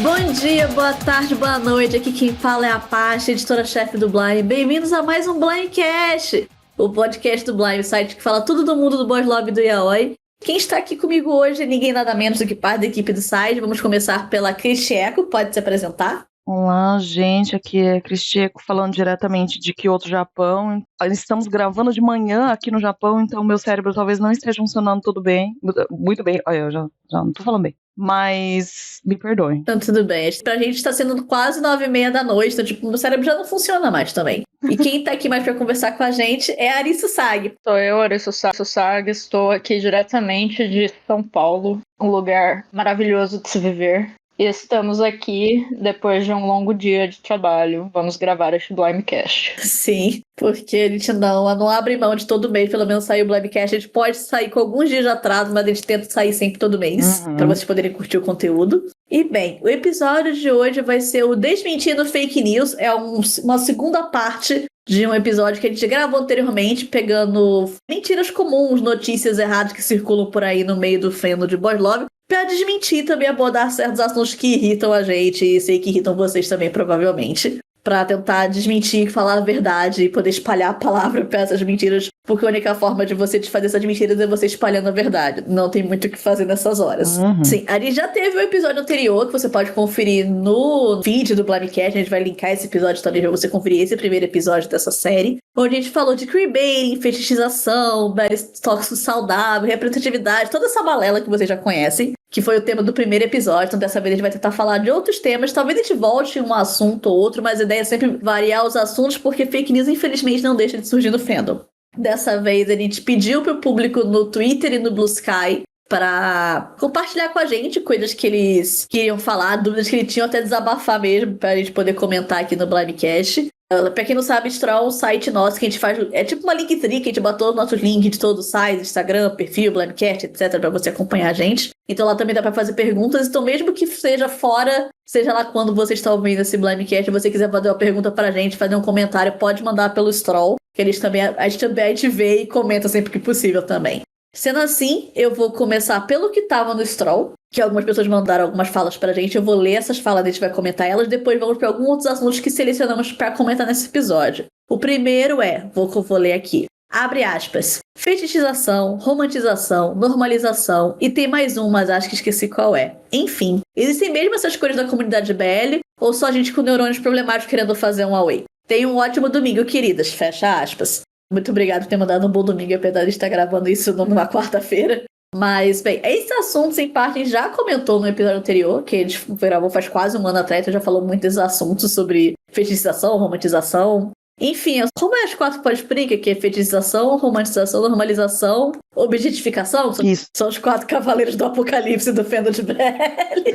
Bom dia, boa tarde, boa noite. Aqui quem fala é a Paty, editora-chefe do Blime. Bem-vindos a mais um Blimecast, o podcast do Blime, o site que fala tudo do mundo do boss lobby do yaoi. Quem está aqui comigo hoje é ninguém nada menos do que parte da equipe do site. Vamos começar pela Cristieco, pode se apresentar? Olá, gente, aqui é Cristieco falando diretamente de Kyoto, Japão. Estamos gravando de manhã aqui no Japão, então meu cérebro talvez não esteja funcionando tudo bem, muito bem. Olha, eu já não tô falando bem, mas me perdoem. Então tudo bem, pra gente está sendo quase 9h30 da noite, então tipo, meu cérebro já não funciona mais também. E quem tá aqui mais pra conversar com a gente é a Arissa Sag. Sou eu, Arissa Sag, estou aqui diretamente de São Paulo, um lugar maravilhoso de se viver. E estamos aqui depois de um longo dia de trabalho. Vamos gravar este Blimecast. Sim, porque a gente não abre mão de todo mês, pelo menos sair o Blimecast. A gente pode sair com alguns dias de atraso, mas a gente tenta sair sempre todo mês, pra vocês poderem curtir o conteúdo. E bem, o episódio de hoje vai ser o Desmentindo Fake News. É uma segunda parte de um episódio que a gente gravou anteriormente, pegando mentiras comuns, notícias erradas que circulam por aí no meio do fandom de boss lobby, pra desmentir também, abordar certos assuntos que irritam a gente, e sei que irritam vocês também, provavelmente, pra tentar desmentir, falar a verdade e poder espalhar a palavra pra essas mentiras, porque a única forma de você desfazer essas mentiras é você espalhando a verdade. Não tem muito o que fazer nessas horas. Sim, a gente já teve um episódio anterior que você pode conferir no feed do Blimecast. A gente vai linkar esse episódio também pra você conferir esse primeiro episódio dessa série, onde a gente falou de queerbaiting, fetichização, tóxico saudável, representatividade, toda essa balela que vocês já conhecem, que foi o tema do primeiro episódio. Então dessa vez a gente vai tentar falar de outros temas. Talvez a gente volte em um assunto ou outro, mas a ideia é sempre variar os assuntos, porque fake news infelizmente não deixa de surgir no fandom. Dessa vez a gente pediu pro público no Twitter e no Blue Sky para compartilhar com a gente coisas que eles queriam falar, dúvidas que eles tinham, até desabafar mesmo, pra gente poder comentar aqui no Blimecast. Pra quem não sabe, Straw é um site nosso que a gente faz, é tipo uma Linktree, que a gente botou os nossos links de todos os sites, Instagram, perfil, Blimecast, etc, pra você acompanhar a gente. Então lá também dá pra fazer perguntas, então mesmo que seja fora, seja lá quando você está ouvindo esse Blimecast, se você quiser fazer uma pergunta pra gente, fazer um comentário, pode mandar pelo Straw, que eles também, a gente vê e comenta sempre que possível também. Sendo assim, eu vou começar pelo que tava no Straw, que algumas pessoas mandaram algumas falas pra gente. Eu vou ler essas falas, a gente vai comentar elas, depois vamos para alguns outros assuntos que selecionamos para comentar nesse episódio. O primeiro vou ler aqui. Abre aspas. Fetichização, romantização, normalização, e tem mais um, mas acho que esqueci qual é. Enfim, existem mesmo essas coisas da comunidade BL, ou só gente com neurônios problemáticos querendo fazer um away? Tenham um ótimo domingo, queridas. Fecha aspas. Muito obrigado por ter mandado um bom domingo, apesar de estar gravando isso numa quarta-feira. Mas, bem, esses assuntos, em parte, a gente já comentou no episódio anterior, que a gente gravou faz quase um ano atrás, então já falou muito desses assuntos sobre fetichização, romantização. Enfim, como é as 4 pós-explica, que é fetichização, romantização, normalização, objetificação, são os 4 cavaleiros do apocalipse do fandom de BL.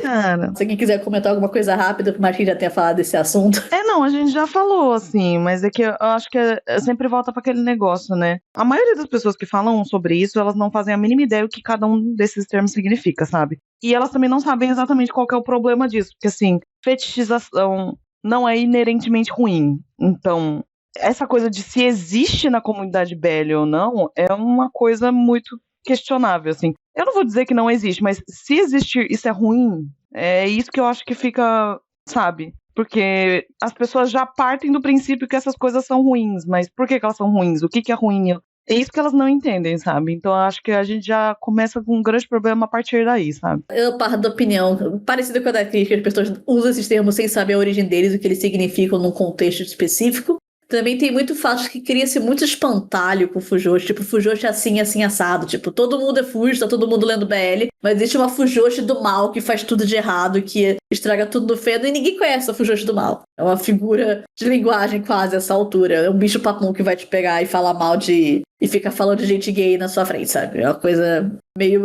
Cara, Se alguém quiser comentar alguma coisa rápida, por mais que já tenha falado desse assunto. Não, a gente já falou, assim, mas é que eu acho que sempre volta para aquele negócio, né? A maioria das pessoas que falam sobre isso, elas não fazem a mínima ideia o que cada um desses termos significa, sabe? E elas também não sabem exatamente qual que é o problema disso, porque, assim, fetichização não é inerentemente ruim. Então, essa coisa de se existe na comunidade BL ou não é uma coisa muito questionável, assim. Eu não vou dizer que não existe, mas se existir, isso é ruim, é isso que eu acho que fica, sabe? Porque as pessoas já partem do princípio que essas coisas são ruins, mas por que elas são ruins? O que é ruim? É isso que elas não entendem, sabe? Então eu acho que a gente já começa com um grande problema a partir daí, sabe? Eu parto da opinião parecida com a da crítica, as pessoas usam esses termos sem saber a origem deles, o que eles significam num contexto específico. Também tem muito fato que cria-se muito espantalho com o Fujoshi, tipo, Fujoshi assim, assim, assado, tipo, todo mundo é Fujo, tá todo mundo lendo BL, mas existe uma Fujoshi do mal que faz tudo de errado, que estraga tudo no fandom, e ninguém conhece a Fujoshi do mal. É uma figura de linguagem quase a essa altura, é um bicho papum que vai te pegar e falar mal de... e fica falando de gente gay na sua frente, sabe? É uma coisa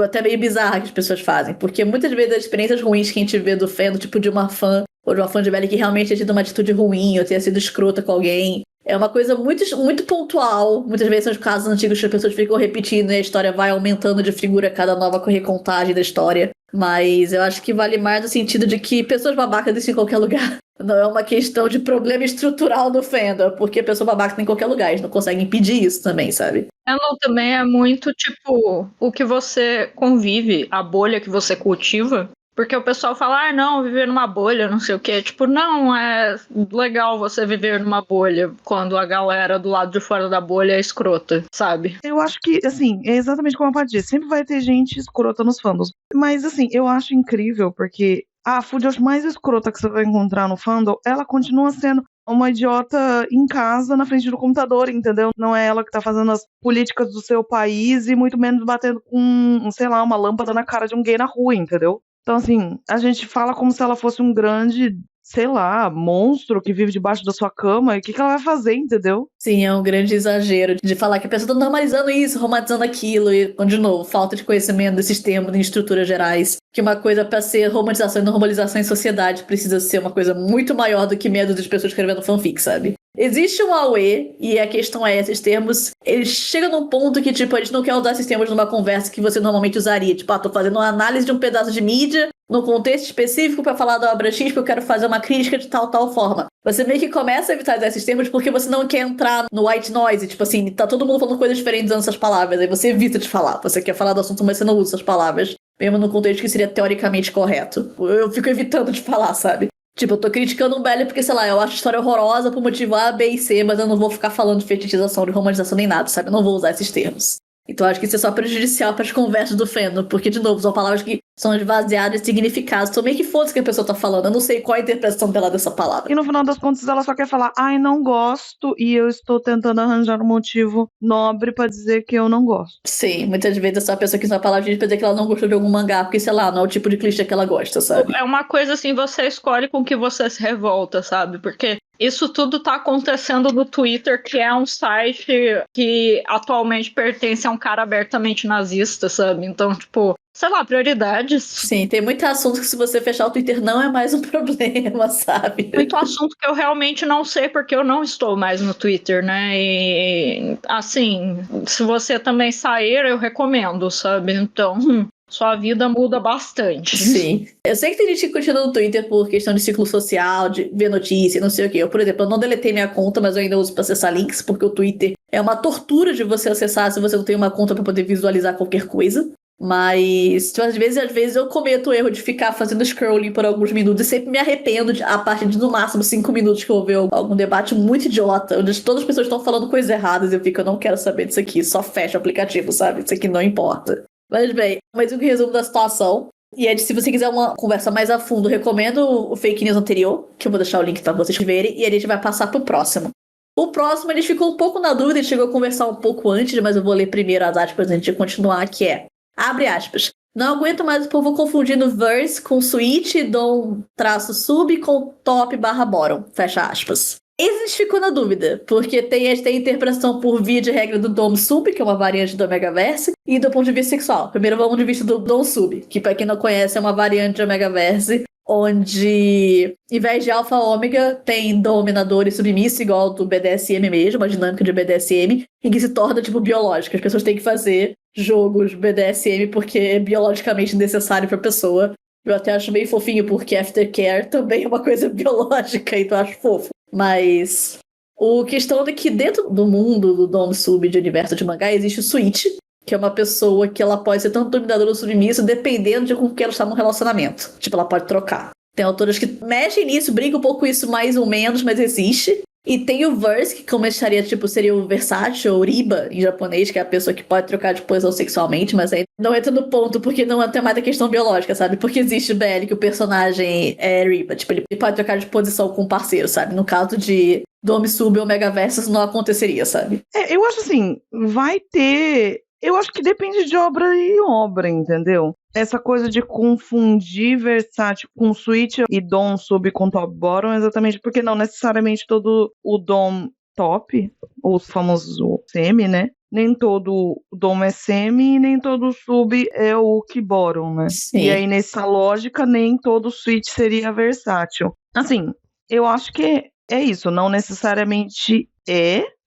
até meio bizarra que as pessoas fazem, porque muitas vezes as experiências ruins que a gente vê do fandom, tipo de uma fã, ou de uma fã de BL que realmente tenha tido uma atitude ruim, ou tenha sido escrota com alguém, é uma coisa muito, muito pontual. Muitas vezes são os casos antigos que as pessoas ficam repetindo e a história vai aumentando de figura a cada nova recontagem da história. Mas eu acho que vale mais no sentido de que pessoas babacas existem em qualquer lugar. Não é uma questão de problema estrutural do fandom, porque pessoa babaca tem em qualquer lugar. Eles não conseguem impedir isso também, sabe? Não, também é muito, tipo, o que você convive, a bolha que você cultiva. Porque o pessoal fala, não, viver numa bolha, não sei o quê. Tipo, não é legal você viver numa bolha quando a galera do lado de fora da bolha é escrota, sabe? Eu acho que, assim, é exatamente como a Paty disse, sempre vai ter gente escrota nos fandoms. Mas, assim, eu acho incrível, porque a Fujoshi mais escrota que você vai encontrar no fandom, ela continua sendo uma idiota em casa, na frente do computador, entendeu? Não é ela que tá fazendo as políticas do seu país e muito menos batendo com, sei lá, uma lâmpada na cara de um gay na rua, entendeu? Então, assim, a gente fala como se ela fosse um grande, sei lá, monstro que vive debaixo da sua cama. E o que ela vai fazer, entendeu? Sim, é um grande exagero de falar que a pessoa tá normalizando isso, romantizando aquilo. E, de novo, falta de conhecimento desses termos em estruturas gerais. Que uma coisa pra ser romantização e normalização em sociedade precisa ser uma coisa muito maior do que medo de pessoas escrevendo fanfic, sabe? Existe um AUE, e a questão é, esses termos, eles chegam num ponto que, tipo, a gente não quer usar esses termos numa conversa que você normalmente usaria. Tipo, tô fazendo uma análise de um pedaço de mídia, num contexto específico pra falar da obra X, porque eu quero fazer uma crítica de tal forma. Você meio que começa a evitar usar esses termos porque você não quer entrar no white noise, tipo assim, tá todo mundo falando coisas diferentes usando essas palavras, aí você evita de falar. Você quer falar do assunto, mas você não usa essas palavras, mesmo no contexto que seria teoricamente correto. Eu fico evitando de falar, sabe? Tipo, eu tô criticando um Belly porque, sei lá, eu acho a história horrorosa por motivo A, B e C, mas eu não vou ficar falando de fetichização, de romantização nem nada, sabe? Eu não vou usar esses termos. Então acho que isso é só prejudicial para as conversas do fandom, porque, de novo, são palavras que são esvaziadas de significados. Então meio que foda-se que a pessoa tá falando, eu não sei qual a interpretação dela dessa palavra. E no final das contas ela só quer falar, ai, não gosto, e eu estou tentando arranjar um motivo nobre pra dizer que eu não gosto. Sim, muitas vezes é só a pessoa que usa a palavra pra dizer que ela não gostou de algum mangá, porque, sei lá, não é o tipo de clichê que ela gosta, sabe? É uma coisa assim, você escolhe com que você se revolta, sabe? Porque isso tudo tá acontecendo no Twitter, que é um site que atualmente pertence a um cara abertamente nazista, sabe? Então, tipo, sei lá, prioridades. Sim, tem muito assunto que se você fechar o Twitter não é mais um problema, sabe? Muito assunto que eu realmente não sei porque eu não estou mais no Twitter, né? E, assim, se você também sair, eu recomendo, sabe? Então, sua vida muda bastante. Sim. Eu sei que tem gente que continua no Twitter por questão de ciclo social, de ver notícia, não sei o quê. Eu, por exemplo, eu não deletei minha conta, mas eu ainda uso pra acessar links, porque o Twitter é uma tortura de você acessar se você não tem uma conta pra poder visualizar qualquer coisa. Mas, tipo, às vezes eu cometo o erro de ficar fazendo scrolling por alguns minutos e sempre me arrependo a partir de, no máximo, 5 minutos que eu ver algum debate muito idiota, onde todas as pessoas estão falando coisas erradas e eu fico, eu não quero saber disso aqui, só fecha o aplicativo, sabe? Isso aqui não importa. Mas bem, mais um resumo da situação. E é de, se você quiser uma conversa mais a fundo, recomendo o fake news anterior, que eu vou deixar o link pra vocês verem, e a gente vai passar pro próximo. O próximo, a gente ficou um pouco na dúvida, a gente chegou a conversar um pouco antes, mas eu vou ler primeiro as aspas antes de continuar, que é, abre aspas, não aguento mais o povo confundindo verse com switch, dom-sub com top/bottom, fecha aspas. E a gente ficou na dúvida, porque tem a interpretação por via de regra do Dom Sub, que é uma variante do Omegaverse, e do ponto de vista sexual. Primeiro vamos de vista do Dom Sub, que pra quem não conhece é uma variante de Omegaverse, onde, em vez de alfa ômega, tem dominador e submisso, igual do BDSM mesmo, a dinâmica de BDSM, e que se torna, tipo, biológica. As pessoas têm que fazer jogos BDSM porque é biologicamente necessário pra pessoa. Eu até acho meio fofinho, porque aftercare também é uma coisa biológica, então eu acho fofo. Mas a questão é que dentro do mundo do Dom Sub de universo de mangá existe o Switch, que é uma pessoa que ela pode ser tanto dominadora ou submissa, dependendo de com quem ela está num relacionamento. Tipo, ela pode trocar. Tem autoras que mexem nisso, brincam um pouco com isso mais ou menos, mas existe. E tem o verse, que começaria, tipo, seria o versátil, ou riba, em japonês, que é a pessoa que pode trocar de posição sexualmente, mas aí não entra no ponto, porque não tem mais a questão biológica, sabe? Porque existe o BL, que o personagem é riba, tipo, ele pode trocar de posição com um parceiro, sabe? No caso de Dom Sub ou Megaversus, não aconteceria, sabe? Eu acho assim, vai ter... Eu acho que depende de obra e obra, entendeu? Essa coisa de confundir versátil com switch e dom sub com top bottom, exatamente porque não necessariamente todo o dom top, os famosos semi, né? Nem todo dom é semi e nem todo sub é o que bottom, né? Sim. E aí, nessa lógica, nem todo switch seria versátil. Assim, eu acho que é isso, não necessariamente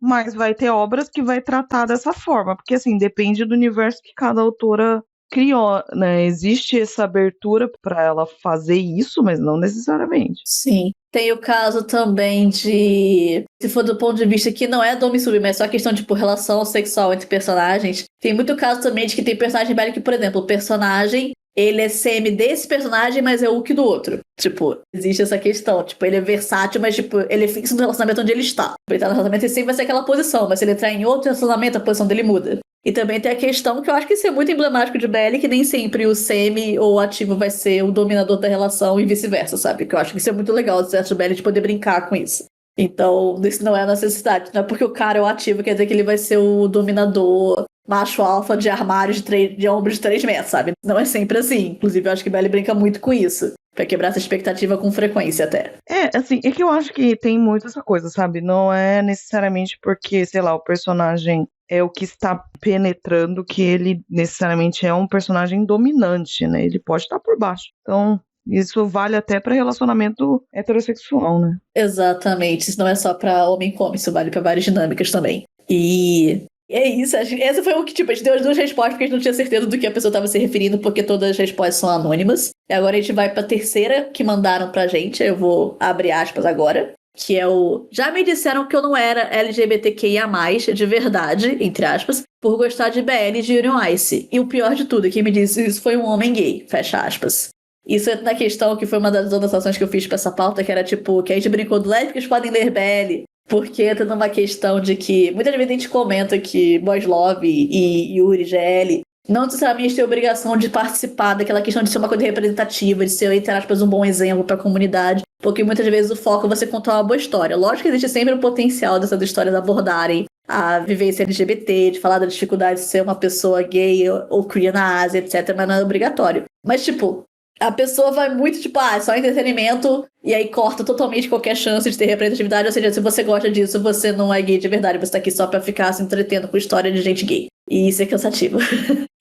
mas vai ter obras que vai tratar dessa forma, porque assim, depende do universo que cada autora criou, né? Existe essa abertura para ela fazer isso, mas não necessariamente. Sim. Tem o caso também de, se for do ponto de vista que não é dom e sub, mas só questão de, tipo, relação sexual entre personagens, tem muito caso também de que tem personagem velho que, por exemplo, o personagem ele é semi desse personagem, mas é Hulk do outro. Tipo, existe essa questão. Tipo, ele é versátil, mas, tipo, ele é fixo no relacionamento onde ele está. Ele tá no relacionamento e sempre vai ser aquela posição, mas se ele entrar em outro relacionamento, a posição dele muda. E também tem a questão que eu acho que isso é muito emblemático de BL, que nem sempre o semi ou o ativo vai ser o dominador da relação e vice-versa, sabe? Que eu acho que isso é muito legal do certo BL de poder brincar com isso. Então, isso não é a necessidade. Não é porque o cara é o ativo, quer dizer que ele vai ser o dominador macho alfa de armário de ombro de 3 metros, sabe? Não é sempre assim. Inclusive, eu acho que BL brinca muito com isso. Pra quebrar essa expectativa com frequência até. Assim, é que eu acho que tem muito essa coisa, sabe? Não é necessariamente porque, sei lá, o personagem é o que está penetrando que ele necessariamente é um personagem dominante, né? Ele pode estar por baixo. Então, isso vale até pra relacionamento heterossexual, né? Exatamente. Isso não é só pra homem come, isso vale pra várias dinâmicas também. E é isso. Essa foi o que, tipo, a gente deu as 2 respostas porque a gente não tinha certeza do que a pessoa estava se referindo, porque todas as respostas são anônimas. E agora a gente vai pra terceira que mandaram pra gente. Eu vou abrir aspas agora. Que é o... Já me disseram que eu não era LGBTQIA+, de verdade, entre aspas, por gostar de BL de Union Ice. E o pior de tudo, quem me disse isso foi um homem gay, fecha aspas. Isso é na questão que foi uma das anotações que eu fiz pra essa pauta, que era tipo, que a gente brincou do lésbicas podem ler BL, porque entra numa questão de que muitas vezes a gente comenta que Boys Love e Yuri GL não necessariamente tem a obrigação de participar daquela questão de ser uma coisa representativa, de ser, entre aspas, um bom exemplo pra comunidade, porque muitas vezes o foco é você contar uma boa história. Lógico que existe sempre o potencial dessas histórias abordarem a vivência LGBT, de falar da dificuldade de ser uma pessoa gay ou queer na Ásia, etc., mas não é obrigatório. Mas, tipo, a pessoa vai muito, tipo, é só entretenimento, e aí corta totalmente qualquer chance de ter representatividade. Ou seja, se você gosta disso, você não é gay de verdade, você tá aqui só pra ficar se entretendo com história de gente gay. E isso é cansativo.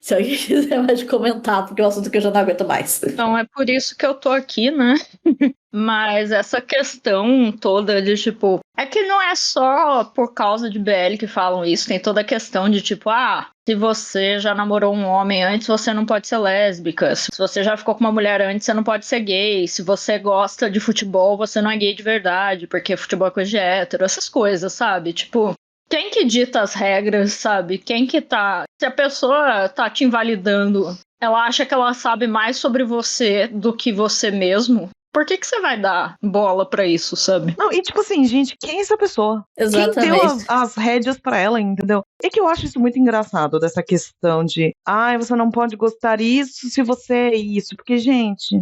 Se alguém quiser mais comentar, porque é um assunto que eu já não aguento mais. Então é por isso que eu tô aqui, né? Mas essa questão toda de, tipo... É que não é só por causa de BL que falam isso. Tem toda a questão de, tipo... se você já namorou um homem antes, você não pode ser lésbica. Se você já ficou com uma mulher antes, você não pode ser gay. Se você gosta de futebol, você não é gay de verdade. Porque futebol é coisa de hétero. Essas coisas, sabe? Tipo... Quem que dita as regras, sabe? Quem que tá... Se a pessoa tá te invalidando, ela acha que ela sabe mais sobre você do que você mesmo... Por que você vai dar bola pra isso, sabe? Não, e tipo assim, gente, quem é essa pessoa? Exatamente. Quem deu as rédeas pra ela, entendeu? É que eu acho isso muito engraçado, dessa questão de você não pode gostar isso se você é isso. Porque, gente,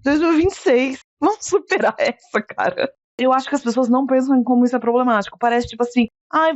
2026, vamos superar essa, cara. Eu acho que as pessoas não pensam em como isso é problemático. Parece tipo assim,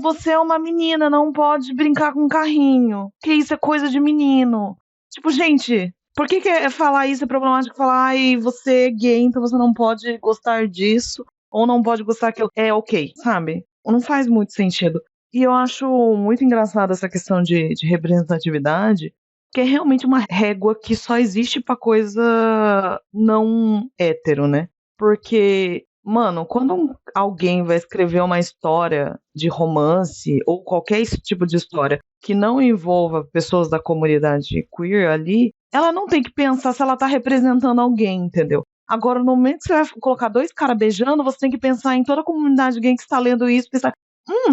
você é uma menina, não pode brincar com um carrinho. Que isso é coisa de menino. Tipo, gente... Por que falar isso é problemático? Falar, você é gay, então você não pode gostar disso, ou não pode gostar daquilo. É ok, sabe? Não faz muito sentido. E eu acho muito engraçado essa questão de representatividade, que é realmente uma régua que só existe pra coisa não hétero, né? Porque, mano, quando alguém vai escrever uma história de romance, ou qualquer tipo de história, que não envolva pessoas da comunidade queer ali, ela não tem que pensar se ela tá representando alguém, entendeu? Agora, no momento que você vai colocar 2 caras beijando, você tem que pensar em toda a comunidade gay que está lendo isso, pensar,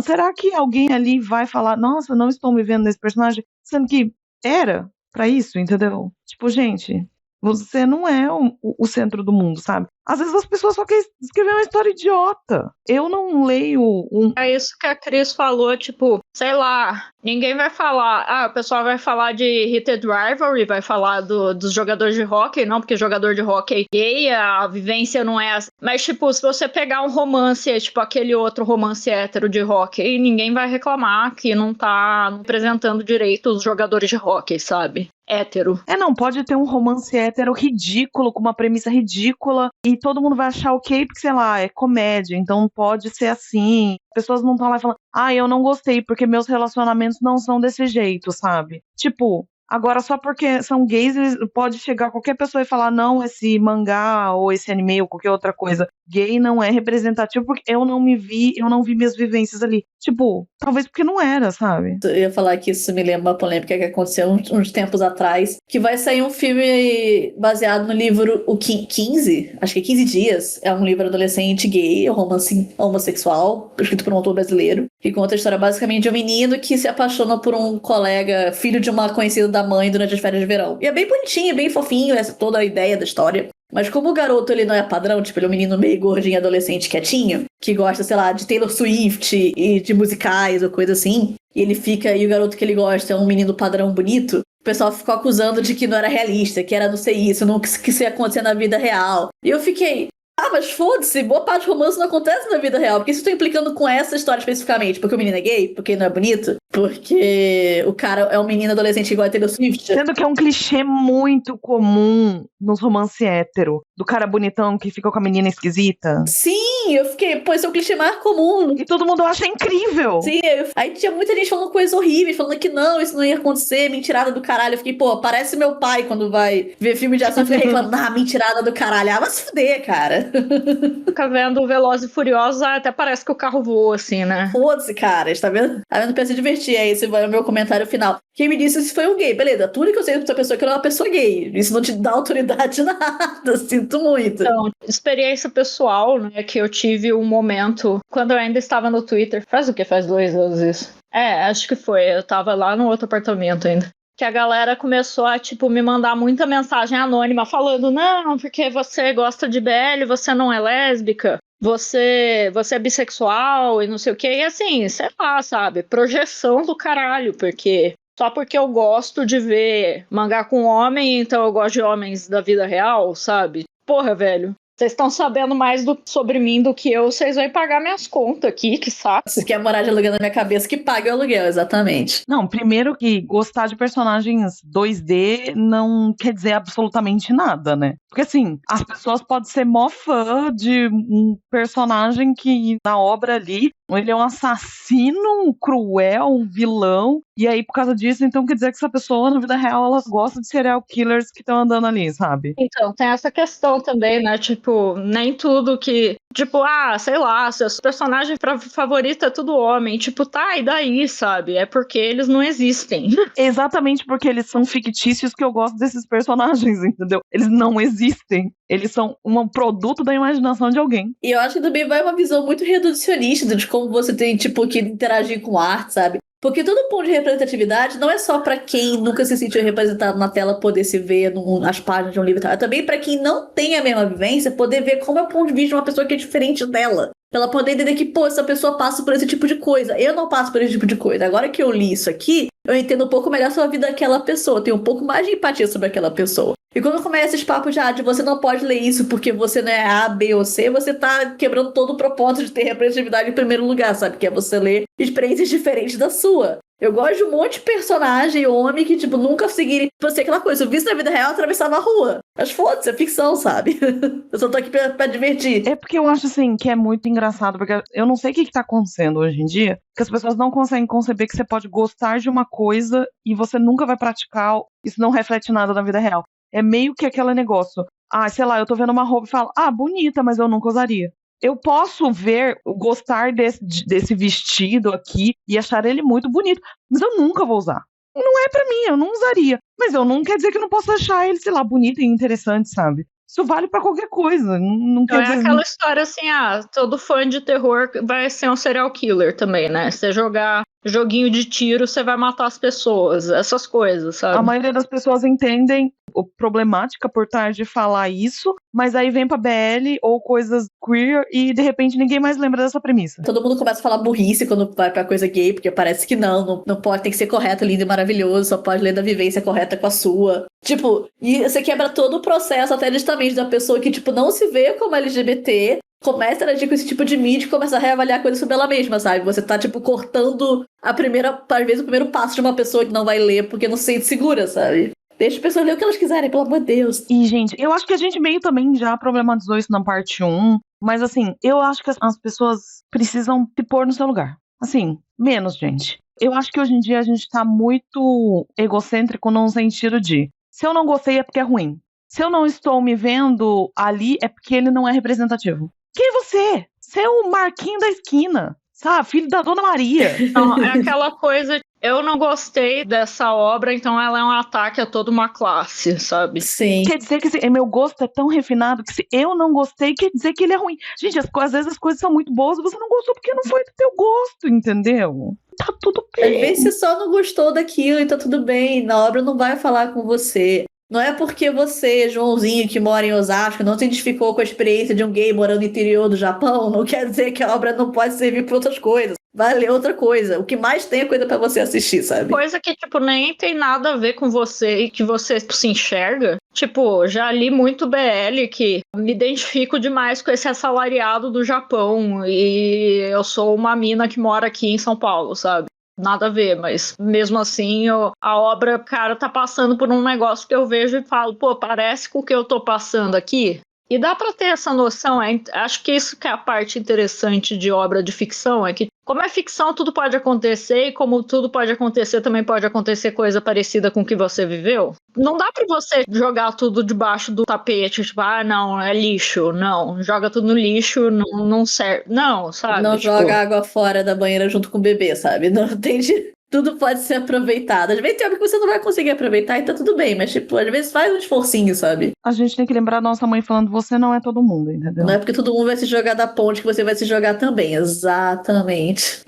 será que alguém ali vai falar, nossa, não estou me vendo nesse personagem, sendo que era pra isso, entendeu? Tipo, gente, você não é o centro do mundo, sabe? Às vezes as pessoas só querem escrever uma história idiota. Eu não leio É isso que a Cris falou, tipo, sei lá, ninguém vai falar, o pessoal vai falar de Heated Rivalry, vai falar dos jogadores de hóquei, não, porque jogador de hóquei gay, a vivência não é assim. Mas, tipo, se você pegar um romance, tipo, aquele outro romance hétero de hóquei, ninguém vai reclamar que não tá apresentando direito os jogadores de hóquei, sabe? Hétero. Não, pode ter um romance hétero ridículo, com uma premissa ridícula, e todo mundo vai achar ok, porque, sei lá, é comédia, então pode ser assim. As pessoas não estão lá falando, eu não gostei, porque meus relacionamentos não são desse jeito, sabe? Tipo, agora só porque são gays, pode chegar qualquer pessoa e falar, não, esse mangá, ou esse anime, ou qualquer outra coisa, gay não é representativo, porque eu não vi minhas vivências ali. Tipo, talvez porque não era, sabe? Eu ia falar que isso me lembra uma polêmica que aconteceu uns tempos atrás, que vai sair um filme baseado no livro O 15, acho que é 15 Dias, é um livro adolescente gay, um romance homossexual, escrito por um autor brasileiro, que conta a história basicamente de um menino que se apaixona por um colega, filho de uma conhecida da mãe durante as férias de verão. E é bem bonitinho, é bem fofinho, essa é toda a ideia da história. Mas como o garoto ele não é padrão, tipo, ele é um menino meio gordinho, adolescente, quietinho, que gosta, sei lá, de Taylor Swift e de musicais ou coisa assim, e o garoto que ele gosta é um menino padrão bonito, o pessoal ficou acusando de que não era realista, que era não sei isso, não que isso ia acontecer na vida real. E eu fiquei, mas foda-se, boa parte do romance não acontece na vida real. Por que você tá implicando com essa história especificamente? Porque o menino é gay? Porque ele não é bonito? Porque o cara é um menino adolescente igual a Taylor Swift? Sendo que é um clichê muito comum nos romances hétero. Do cara bonitão que fica com a menina esquisita. Sim, eu fiquei, pô, esse é o clichê mais comum. E todo mundo acha incrível. Sim, aí tinha muita gente falando coisas horríveis, falando que não, isso não ia acontecer, mentirada do caralho. Eu fiquei, pô, parece meu pai quando vai ver filme de ação e fica reclamando, mentirada do caralho. Vai se fuder, cara. Fica vendo Velozes e Furiosos, até parece que o carro voa, assim, né? Foda-se, cara, está vendo? Tá vendo pra se divertir. Aí esse vai o meu comentário final. Quem me disse se foi um gay? Beleza, tudo que eu sei dessa pessoa é que ela é uma pessoa gay. Isso não te dá autoridade nada, sinto muito. Então, experiência pessoal, né, que eu tive um momento, quando eu ainda estava no Twitter, faz 2 anos isso? Acho que foi, eu tava lá no outro apartamento ainda. Que a galera começou a, tipo, me mandar muita mensagem anônima falando, não, porque você gosta de BL, você não é lésbica, você é bissexual e não sei o quê. E assim, sei lá, sabe, projeção do caralho, porque só porque eu gosto de ver mangá com homem, então eu gosto de homens da vida real, sabe? Porra, velho. Vocês estão sabendo mais sobre mim do que eu, vocês vão pagar minhas contas aqui, que saco. Se quer morar de aluguel na minha cabeça, que pague o aluguel, exatamente. Não, primeiro que gostar de personagens 2D não quer dizer absolutamente nada, né? Porque assim, as pessoas podem ser mó fã de um personagem que na obra ali, ele é um assassino, um cruel, um vilão, e aí por causa disso, então quer dizer que essa pessoa na vida real, elas gostam de serial killers que estão andando ali, sabe? Então, tem essa questão também, né? Tipo, nem tudo que... Tipo, sei lá, seu personagem favorito é tudo homem. Tipo, tá, e daí, sabe? É porque eles não existem. Exatamente porque eles são fictícios que eu gosto desses personagens, entendeu? Eles não existem. Eles são um produto da imaginação de alguém. E eu acho que também vai uma visão muito reducionista de como você tem, tipo, que interagir com arte, sabe? Porque todo ponto de representatividade não é só pra quem nunca se sentiu representado na tela poder se ver nas páginas de um livro, é também pra quem não tem a mesma vivência poder ver como é o ponto de vista de uma pessoa que é diferente dela. Pra ela poder entender que, pô, essa pessoa passa por esse tipo de coisa. Eu não passo por esse tipo de coisa. Agora que eu li isso aqui, eu entendo um pouco melhor sobre a vida daquela pessoa. Tenho um pouco mais de empatia sobre aquela pessoa. E quando começa esse papo de você não pode ler isso porque você não é A, B ou C, você tá quebrando todo o propósito de ter representatividade em primeiro lugar, sabe? Que é você ler experiências diferentes da sua. Eu gosto de um monte de personagem, homem, que, tipo, nunca conseguiram... Tipo, aquela coisa, eu vi isso na vida real, atravessava a rua. Mas foda-se, é ficção, sabe? Eu só tô aqui pra divertir. É porque eu acho, assim, que é muito engraçado, porque eu não sei o que tá acontecendo hoje em dia, que as pessoas não conseguem conceber que você pode gostar de uma coisa e você nunca vai praticar, isso não reflete nada na vida real. É meio que aquele negócio, sei lá, eu tô vendo uma roupa e falo, bonita, mas eu nunca usaria. Eu posso gostar desse vestido aqui e achar ele muito bonito, mas eu nunca vou usar. Não é pra mim, eu não usaria. Mas eu não quer dizer que eu não posso achar ele, sei lá, bonito e interessante, sabe? Isso vale pra qualquer coisa. Não quer dizer... aquela história assim, todo fã de terror vai ser um serial killer também, né? Você jogar joguinho de tiro, você vai matar as pessoas, essas coisas, sabe? A maioria das pessoas entendem a problemática por trás de falar isso, mas aí vem pra BL ou coisas queer e de repente ninguém mais lembra dessa premissa. Todo mundo começa a falar burrice quando vai pra coisa gay, porque parece que não pode, tem que ser correto, lindo e maravilhoso, só pode ler da vivência correta com a sua. Tipo, e você quebra todo o processo até justamente da pessoa que, tipo, não se vê como LGBT, começa a interagir com esse tipo de mídia e começa a reavaliar coisas sobre ela mesma, sabe? Você tá, tipo, cortando às vezes, o primeiro passo de uma pessoa que não vai ler porque não se sente segura, sabe? Deixa as pessoas ler o que elas quiserem, pelo amor de Deus. E, gente, eu acho que a gente meio também já problematizou isso na parte 1, mas, assim, eu acho que as pessoas precisam se pôr no seu lugar. Assim, menos, gente. Eu acho que hoje em dia a gente tá muito egocêntrico num sentido de, se eu não gostei é porque é ruim. Se eu não estou me vendo ali é porque ele não é representativo. Quem é você? Você é o Marquinho da esquina, sabe? Filho da Dona Maria. Então, é aquela coisa, eu não gostei dessa obra, então ela é um ataque a toda uma classe, sabe? Sim. Quer dizer que meu gosto é tão refinado que se eu não gostei, quer dizer que ele é ruim. Gente, às vezes as coisas são muito boas e você não gostou porque não foi do teu gosto, entendeu? Tá tudo Às bem. vezes você só não gostou daquilo e tá tudo bem. Na obra não vai falar com você. Não é porque você, Joãozinho, que mora em Osasco, não se identificou com a experiência de um gay morando no interior do Japão, não quer dizer que a obra não pode servir para outras coisas. Vai ler outra coisa. O que mais tem é coisa pra você assistir, sabe? Coisa que, tipo, nem tem nada a ver com você e que você se enxerga. Tipo, já li muito BL que me identifico demais com esse assalariado do Japão e eu sou uma mina que mora aqui em São Paulo, sabe? Nada a ver, mas mesmo assim a obra, cara, tá passando por um negócio que eu vejo e falo, pô, parece com o que eu tô passando aqui. E dá pra ter essa noção, acho que isso que é a parte interessante de obra de ficção, é que como é ficção, tudo pode acontecer, e como tudo pode acontecer, também pode acontecer coisa parecida com o que você viveu. Não dá pra você jogar tudo debaixo do tapete, tipo, não, é lixo. Não, joga tudo no lixo, não serve. Não, sabe? Não tipo, joga água fora da banheira junto com o bebê, sabe? Não tem tudo pode ser aproveitado. Às vezes tem algo que você não vai conseguir aproveitar e tá tudo bem, mas, tipo, às vezes faz um esforcinho, sabe? A gente tem que lembrar da nossa mãe falando, você não é todo mundo, entendeu? Não é porque todo mundo vai se jogar da ponte que você vai se jogar também. Exatamente.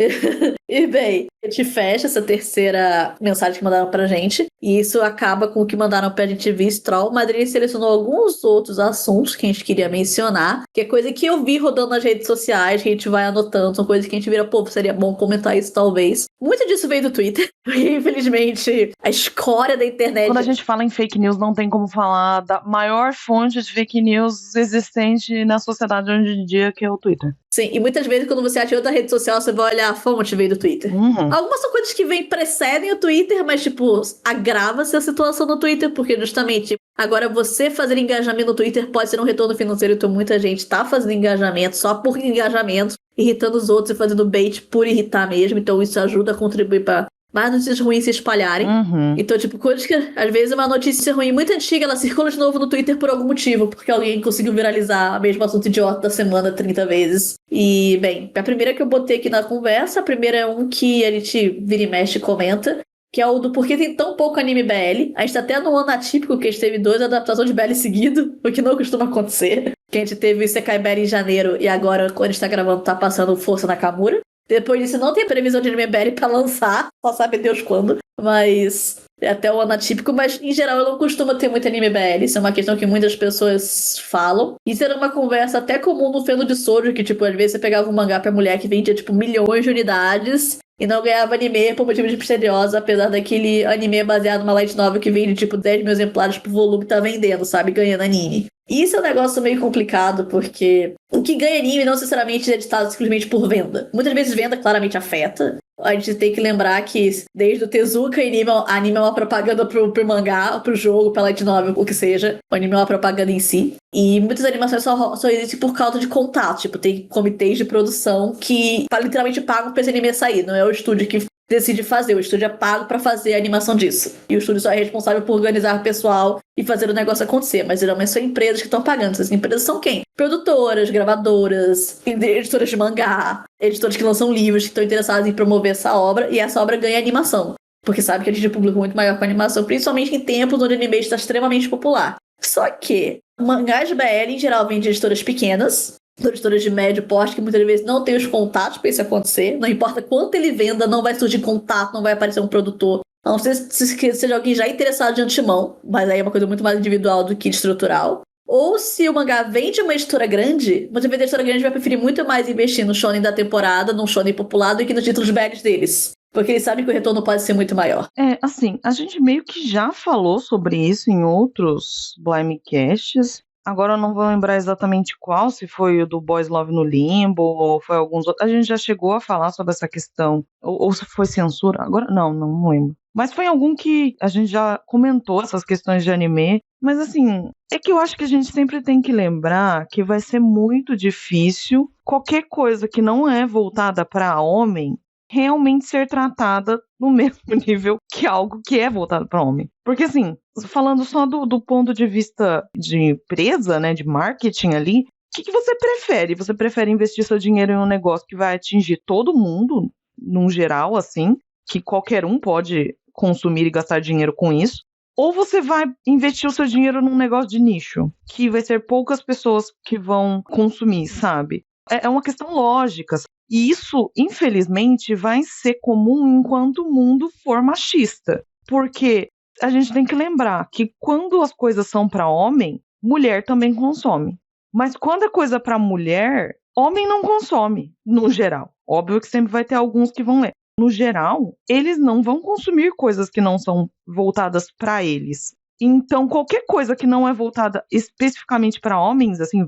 E bem, a gente fecha essa terceira mensagem que mandaram pra gente. E isso acaba com o que mandaram pra gente ver Stroll. Mas ele selecionou alguns outros assuntos que a gente queria mencionar. Que é coisa que eu vi rodando nas redes sociais, que a gente vai anotando. São coisas que a gente vira, pô, seria bom comentar isso talvez. Muito disso veio do Twitter. Porque, infelizmente, a escória da internet... Quando a gente fala em fake news, não tem como falar da maior fonte de fake news existente na sociedade hoje em dia, que é o Twitter. Sim, e muitas vezes quando você acha outra rede social, você vai olhar a fonte veio do Twitter. Uhum. Algumas são coisas que precedem o Twitter, mas, tipo, agrava-se a situação no Twitter, porque justamente agora você fazer engajamento no Twitter pode ser um retorno financeiro, então muita gente tá fazendo engajamento só por engajamento, irritando os outros e fazendo bait por irritar mesmo, então isso ajuda a contribuir para mais notícias ruins se espalharem. Uhum. Então, tipo, coisas que às vezes uma notícia ruim muito antiga, ela circula de novo no Twitter por algum motivo, porque alguém conseguiu viralizar o mesmo assunto idiota da semana 30 vezes. E, bem, a primeira que eu botei aqui na conversa, a primeira é um que a gente vira e mexe e comenta, que é o do porquê tem tão pouco anime BL. A gente tá até no ano atípico, que a gente teve 2 adaptações de BL seguido, o que não costuma acontecer. Que a gente teve Isekai BL em janeiro e agora, quando a gente tá gravando, tá passando Força Nakamura. Depois disso, não tem previsão de anime BL pra lançar, só sabe Deus quando. Mas é até o ano atípico, mas em geral eu não costumo ter muito anime BL. Isso é uma questão que muitas pessoas falam. Isso era uma conversa até comum no fandom de Shoujo, que tipo, às vezes você pegava um mangá pra mulher que vendia tipo milhões de unidades e não ganhava anime por motivos misteriosos, apesar daquele anime baseado numa light novel que vende tipo 10 mil exemplares por volume tá vendendo, sabe? Ganhando anime. E isso é um negócio meio complicado, porque o que ganha anime não necessariamente é editado simplesmente por venda. Muitas vezes venda claramente afeta. A gente tem que lembrar que desde o Tezuka, anime é uma propaganda pro mangá, pro jogo, pra light novel, o que seja. O anime é uma propaganda em si. E muitas animações só existem por causa de contato. Tipo, tem comitês de produção que literalmente pagam pra esse anime sair. Não é o estúdio que decide fazer. O estúdio é pago pra fazer a animação disso. E o estúdio só é responsável por organizar o pessoal e fazer o negócio acontecer. Mas geralmente são empresas que estão pagando. Essas empresas são quem? Produtoras, gravadoras, editoras de mangá, editoras que lançam livros, que estão interessadas em promover essa obra. E essa obra ganha animação. Porque sabe que a gente tem um público muito maior com animação, principalmente em tempos onde o anime está extremamente popular. Só que mangás BL, em geral, vêm de editoras pequenas, editoras de médio porte, que muitas vezes não tem os contatos para isso acontecer. Não importa quanto ele venda, não vai surgir contato, não vai aparecer um produtor. A não ser se seja alguém já interessado de antemão, mas aí é uma coisa muito mais individual do que estrutural. Ou se o mangá vem de uma editora grande, muitas vezes a editora grande vai preferir muito mais investir no shonen da temporada, num shonen popular, do que nos títulos BLs deles. Porque eles sabem que o retorno pode ser muito maior. Assim, a gente meio que já falou sobre isso em outros Blimecasts. Agora eu não vou lembrar exatamente qual, se foi o do Boys Love no Limbo, ou foi alguns outros. A gente já chegou a falar sobre essa questão, ou se foi censura, agora não lembro. Mas foi algum que a gente já comentou essas questões de anime. Mas assim, é que eu acho que a gente sempre tem que lembrar que vai ser muito difícil qualquer coisa que não é voltada para homem realmente ser tratada no mesmo nível que algo que é voltado para homem. Porque assim, falando só do ponto de vista de empresa, né, de marketing ali, o que você prefere? Você prefere investir seu dinheiro em um negócio que vai atingir todo mundo, num geral, assim, que qualquer um pode consumir e gastar dinheiro com isso, ou você vai investir o seu dinheiro num negócio de nicho, que vai ser poucas pessoas que vão consumir, sabe? É uma questão lógica. E isso, infelizmente, vai ser comum enquanto o mundo for machista. Porque a gente tem que lembrar que quando as coisas são para homem, mulher também consome. Mas quando é coisa para mulher, homem não consome, no geral. Óbvio que sempre vai ter alguns que vão ler. No geral, eles não vão consumir coisas que não são voltadas para eles. Então, qualquer coisa que não é voltada especificamente para homens, assim,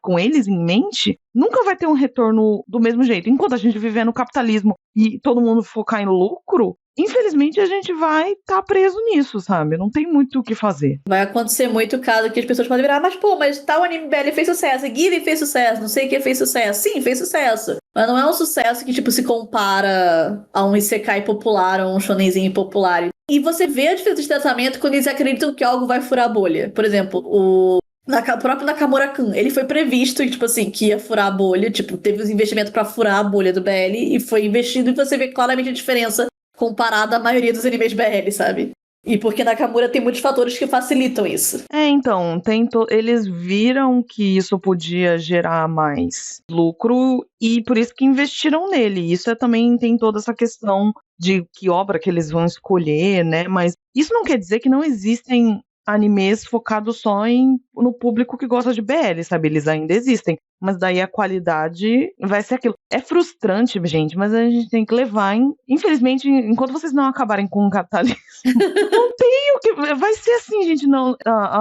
com eles em mente, nunca vai ter um retorno do mesmo jeito. Enquanto a gente viver no capitalismo e todo mundo focar em lucro, infelizmente a gente vai estar preso nisso, sabe? Não tem muito o que fazer. Vai acontecer muito caso que as pessoas podem virar, mas tal anime BL fez sucesso, Give fez sucesso, não sei o que fez sucesso. Sim, fez sucesso. Mas não é um sucesso que, se compara a um isekai popular ou um shonenzinho popular. E você vê a diferença de tratamento quando eles acreditam que algo vai furar a bolha. Por exemplo, o próprio Nakamura-kun, ele foi previsto, que ia furar a bolha. Teve os investimentos pra furar a bolha do BL e foi investido e você vê claramente a diferença comparada à maioria dos animes BL, sabe? E porque Nakamura tem muitos fatores que facilitam isso. Então, eles viram que isso podia gerar mais lucro e por isso que investiram nele. Isso também tem toda essa questão de que obra que eles vão escolher, né? Mas isso não quer dizer que não existem animes focados só no público que gosta de BL, sabe? Eles ainda existem. Mas daí a qualidade vai ser aquilo. É frustrante, gente, mas a gente tem que levar infelizmente, enquanto vocês não acabarem com o capitalismo, não tem o que... Vai ser assim, gente, não...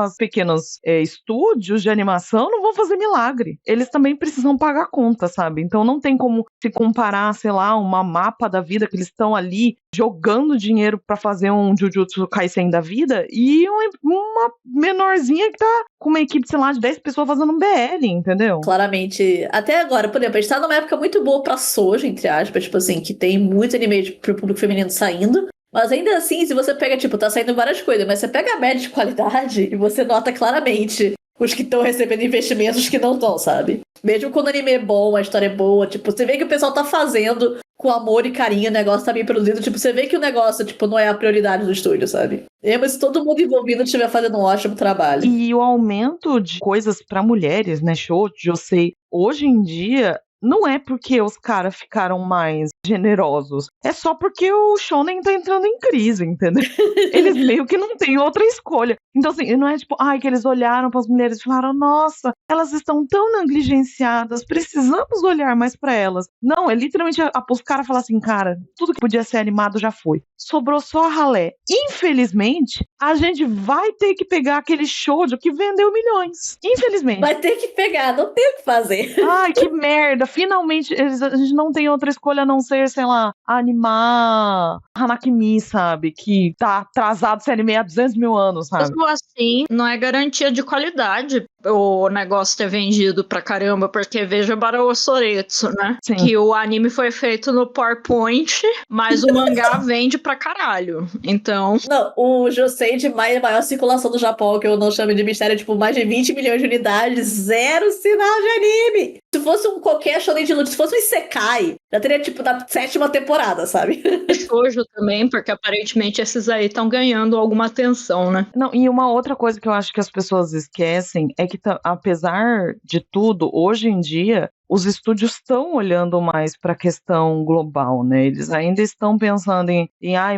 Os pequenos estúdios de animação não vão fazer milagre. Eles também precisam pagar conta, sabe? Então não tem como se comparar, sei lá, uma mapa da vida que eles estão ali jogando dinheiro pra fazer um Jujutsu Kaisen da vida e uma menorzinha que tá com uma equipe, sei lá, de 10 pessoas fazendo um BL, entendeu? Claramente, até agora, por exemplo, a gente tá numa época muito boa pra Shoujo, entre aspas, que tem muito anime pro público feminino saindo, mas ainda assim, se você pega, tá saindo várias coisas, mas você pega a média de qualidade e você nota claramente os que estão recebendo investimentos que não estão, sabe? Mesmo quando o anime é bom, a história é boa, você vê que o pessoal tá fazendo com amor e carinho, o negócio tá bem produzido, você vê que o negócio, não é a prioridade do estúdio, sabe? Mas se todo mundo envolvido estiver fazendo um ótimo trabalho. E o aumento de coisas pra mulheres, né, shoujo, eu sei, hoje em dia, não é porque os caras ficaram mais generosos. É só porque o shonen tá entrando em crise, entendeu? Eles meio que não têm outra escolha. Então, assim, não é que eles olharam pras mulheres e falaram, nossa, elas estão tão negligenciadas, precisamos olhar mais pra elas. Não, é literalmente os caras falam assim, cara, tudo que podia ser animado já foi. Sobrou só a ralé. Infelizmente, a gente vai ter que pegar aquele shoujo que vendeu milhões. Infelizmente. Vai ter que pegar, não tem o que fazer. Ai, que merda. Finalmente, a gente não tem outra escolha a não ser, sei lá, animar Hanakimi, sabe? Que tá atrasado esse anime há 200 mil anos, sabe? Mesmo assim, não é garantia de qualidade o negócio ter vendido pra caramba, porque veja Barou Soretsu, né? Sim. Que o anime foi feito no PowerPoint, mas o mangá vende pra caralho. Então... Não, o Josei de maior circulação do Japão, que eu não chamo de mistério, mais de 20 milhões de unidades, 0 sinal de anime. Se fosse qualquer shonen de luta, se fosse um Isekai, já teria, na 7ª temporada, sabe? Shoujo também, porque aparentemente esses aí estão ganhando alguma atenção, né? Não, e uma outra coisa que eu acho que as pessoas esquecem é que, apesar de tudo, hoje em dia, os estúdios estão olhando mais para a questão global, né? Eles ainda estão pensando em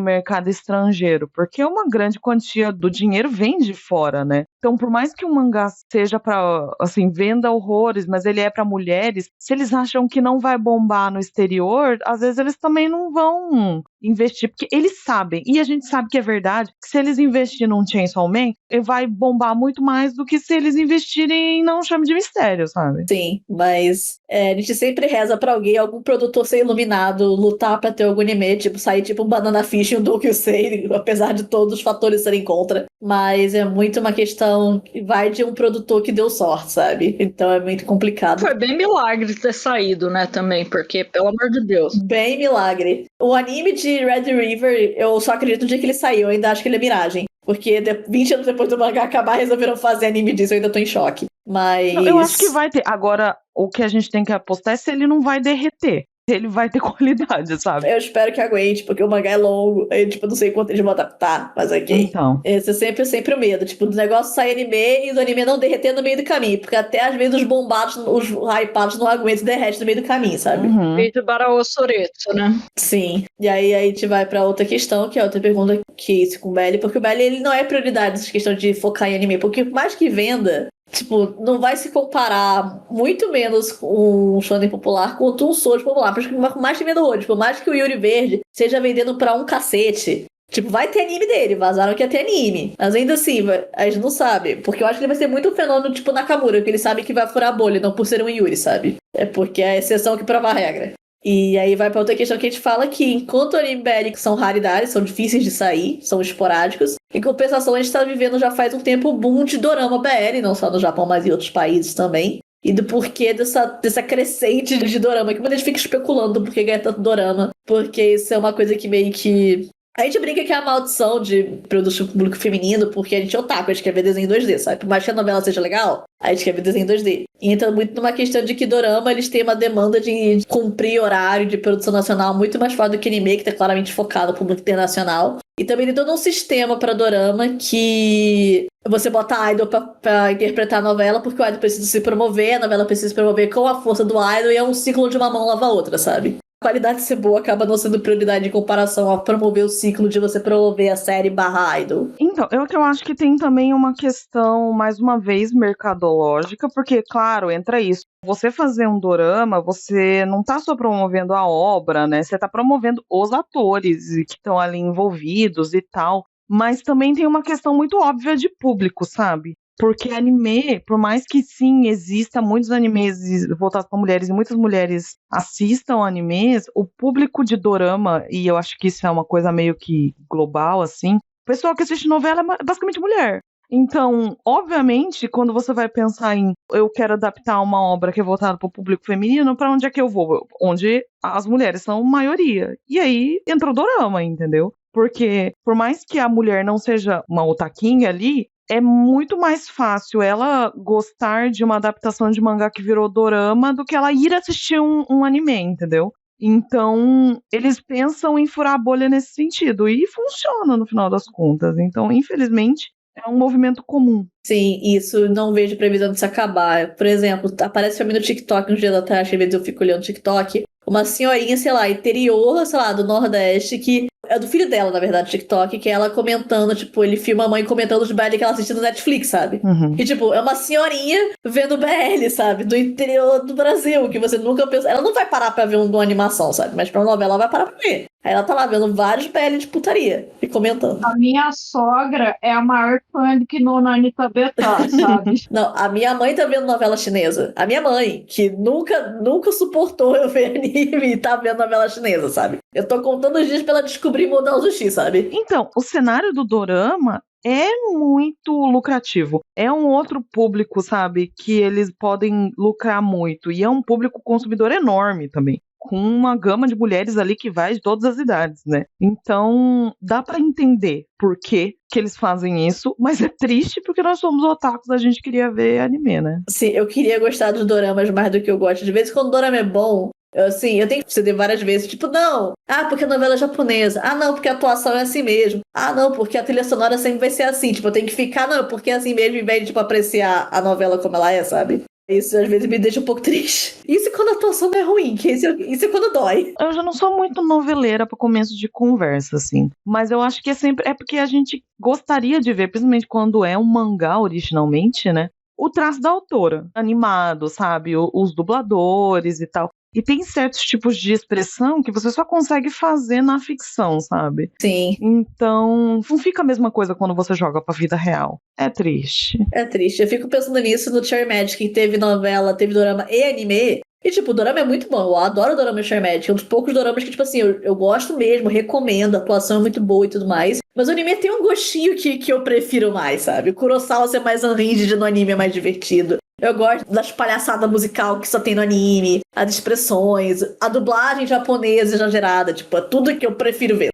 mercado estrangeiro, porque uma grande quantia do dinheiro vem de fora, né? Então, por mais que o mangá seja para, venda horrores, mas ele é para mulheres, se eles acham que não vai bombar no exterior, às vezes eles também não vão investir, porque eles sabem, e a gente sabe que é verdade, que se eles investirem num Chainsaw Man, ele vai bombar muito mais do que se eles investirem em Não Chame de Mistério, sabe? Sim, mas a gente sempre reza pra algum produtor ser iluminado, lutar pra ter algum anime, sair um Banana Fish e um Dokusei, apesar de todos os fatores serem contra. Mas é muito uma questão que vai de um produtor que deu sorte, sabe? Então é muito complicado. Foi bem milagre ter saído, né, também, porque, pelo amor de Deus. Bem milagre. O anime de Red River, eu só acredito no dia que ele saiu, eu ainda acho que ele é miragem. Porque 20 anos depois do mangá acabar, resolveram fazer anime disso, eu ainda tô em choque. Mas... Eu acho que vai ter. Agora, o que a gente tem que apostar é se ele não vai derreter. ele vai ter qualidade, sabe? Eu espero que aguente, porque o mangá é longo. Eu, tipo, não sei quanto eles vão adaptar, mas ok. Então. Esse é sempre o medo. Tipo, do negócio sair anime e do anime não derreter no meio do caminho. Porque até às vezes os bombados, os hypados não aguentam e derretem no meio do caminho, sabe? Feito para o Soretsu, né? Sim. E aí a gente vai pra outra questão, que é outra pergunta que é isso com o Belly. Porque o Belly, ele não é prioridade nessa questão de focar em anime. Porque por mais que venda... Tipo, não vai se comparar muito menos com um shonen popular quanto um shoujo popular. Por mais que venda hoje, por mais que o Yuri Verde seja vendendo pra um cacete. Tipo, vai ter anime dele, vazaram que ia ter anime. Mas ainda assim, a gente não sabe. Porque eu acho que ele vai ser muito um fenômeno tipo Nakamura, que ele sabe que vai furar a bolha, não por ser um Yuri, sabe? É porque é a exceção que prova a regra. E aí vai pra outra questão que a gente fala que enquanto anime bélicos são raridades, são difíceis de sair, são esporádicos, em compensação a gente tá vivendo já faz um tempo o boom de dorama BL, não só no Japão, mas em outros países também. E do porquê dessa crescente de dorama, que muita gente fica especulando do porquê ganha tanto dorama, porque isso é uma coisa que meio que... A gente brinca que é a maldição de produtos pro público feminino, porque a gente é otaku, a gente quer ver desenho em 2D, sabe? Por mais que a novela seja legal, a gente quer ver desenho em 2D. E entra muito numa questão de que dorama, eles têm uma demanda de cumprir horário de produção nacional muito mais forte do que anime, que tá claramente focado no público internacional. E também tem todo um sistema pra dorama que você bota idol pra interpretar a novela, porque o idol precisa se promover, a novela precisa se promover com a força do idol, e é um ciclo de uma mão lava a outra, sabe? A qualidade de ser boa acaba não sendo prioridade em comparação a promover o ciclo de você promover a série / idol. Então, eu acho que tem também uma questão, mais uma vez, mercadológica, porque, claro, entra isso. Você fazer um dorama, você não tá só promovendo a obra, né? Você tá promovendo os atores que estão ali envolvidos e tal. Mas também tem uma questão muito óbvia de público, sabe? Porque anime, por mais que sim, exista muitos animes voltados para mulheres e muitas mulheres assistam animes, o público de dorama, e eu acho que isso é uma coisa meio que global, assim, o pessoal que assiste novela é basicamente mulher. Então, obviamente, quando você vai pensar em eu quero adaptar uma obra que é voltada para o público feminino, para onde é que eu vou? Onde as mulheres são maioria. E aí entra o dorama, entendeu? Porque por mais que a mulher não seja uma otaquinha ali, é muito mais fácil ela gostar de uma adaptação de mangá que virou dorama do que ela ir assistir um anime, entendeu? Então, eles pensam em furar a bolha nesse sentido. E funciona no final das contas. Então, infelizmente, é um movimento comum. Sim, isso não vejo previsão de se acabar. Por exemplo, aparece pra mim no TikTok uns dias atrás, às vezes eu fico olhando o TikTok, uma senhorinha, sei lá, interior, sei lá, do Nordeste, que é do filho dela, na verdade, TikTok, que é ela comentando, tipo, ele filma a mãe comentando os BL que ela assiste no Netflix, sabe? Uhum. E, tipo, é uma senhorinha vendo BL, sabe? Do interior do Brasil, que você nunca pensou. Ela não vai parar pra ver uma animação, sabe? Mas pra uma novela ela vai parar pra ver. Aí ela tá lá vendo vários BL de putaria e comentando. A minha sogra é a maior fã de Kinonani Tabetá, sabe? Não, a minha mãe tá vendo novela chinesa. A minha mãe, que nunca suportou eu ver anime e tá vendo novela chinesa, sabe? Eu tô contando os dias pra ela descobrir Modal Sushi, sabe? Então, o cenário do dorama é muito lucrativo. É um outro público, sabe, que eles podem lucrar muito. E é um público consumidor enorme também, com uma gama de mulheres ali que vai de todas as idades, né? Então, dá pra entender por que eles fazem isso, mas é triste porque nós somos otakus, a gente queria ver anime, né? Sim, eu queria gostar dos doramas mais do que eu gosto. De vez em quando o dorama é bom, eu tenho que ceder várias vezes, tipo, não, porque a novela é japonesa, não, porque a atuação é assim mesmo, não, porque a trilha sonora sempre vai ser assim, tipo, eu tenho que ficar, não, porque é assim mesmo, em vez de, tipo, apreciar a novela como ela é, sabe? Isso às vezes me deixa um pouco triste. Isso quando a atuação não é ruim, que isso é quando dói. Eu já não sou muito noveleira para começo de conversa, assim. Mas eu acho que é porque a gente gostaria de ver, principalmente quando é um mangá originalmente, né? O traço da autora, animado, sabe? Os dubladores e tal. E tem certos tipos de expressão que você só consegue fazer na ficção, sabe? Sim. Então, não fica a mesma coisa quando você joga pra vida real. É triste. É triste. Eu fico pensando nisso no Cherry Magic, que teve novela, teve dorama e anime. E, tipo, o dorama é muito bom. Eu adoro o dorama e Cherry Magic. É um dos poucos doramas que, tipo assim, eu gosto mesmo, recomendo. A atuação é muito boa e tudo mais. Mas o anime tem um gostinho que eu prefiro mais, sabe? O Kurosawa ser mais unhinged no anime é mais divertido. Eu gosto das palhaçadas musical que só tem no anime, as expressões, a dublagem japonesa exagerada, tipo, é tudo que eu prefiro ver.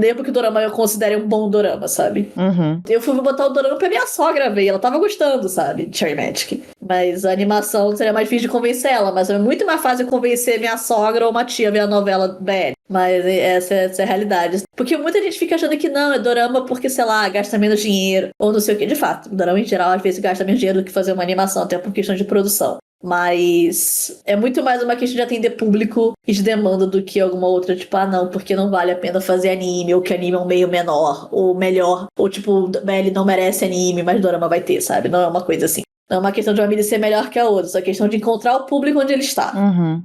entender porque o dorama eu considero um bom dorama, sabe? Eu fui botar o dorama pra minha sogra ver, ela tava gostando, sabe? Cherry Magic. Mas a animação seria mais difícil de convencer ela, mas é muito mais fácil convencer minha sogra ou uma tia a ver a novela BL. Mas essa é a realidade. Porque muita gente fica achando que não, é dorama porque, sei lá, gasta menos dinheiro, ou não sei o que. De fato, o dorama em geral às vezes gasta menos dinheiro do que fazer uma animação, até por questão de produção. Mas é muito mais uma questão de atender público e de demanda do que alguma outra, tipo, não, porque não vale a pena fazer anime, ou que anime é um meio menor, ou melhor, ou tipo, BL não merece anime, mas dorama vai ter, sabe? Não é uma coisa assim. Não é uma questão de uma mídia ser melhor que a outra, só é questão de encontrar o público onde ele está.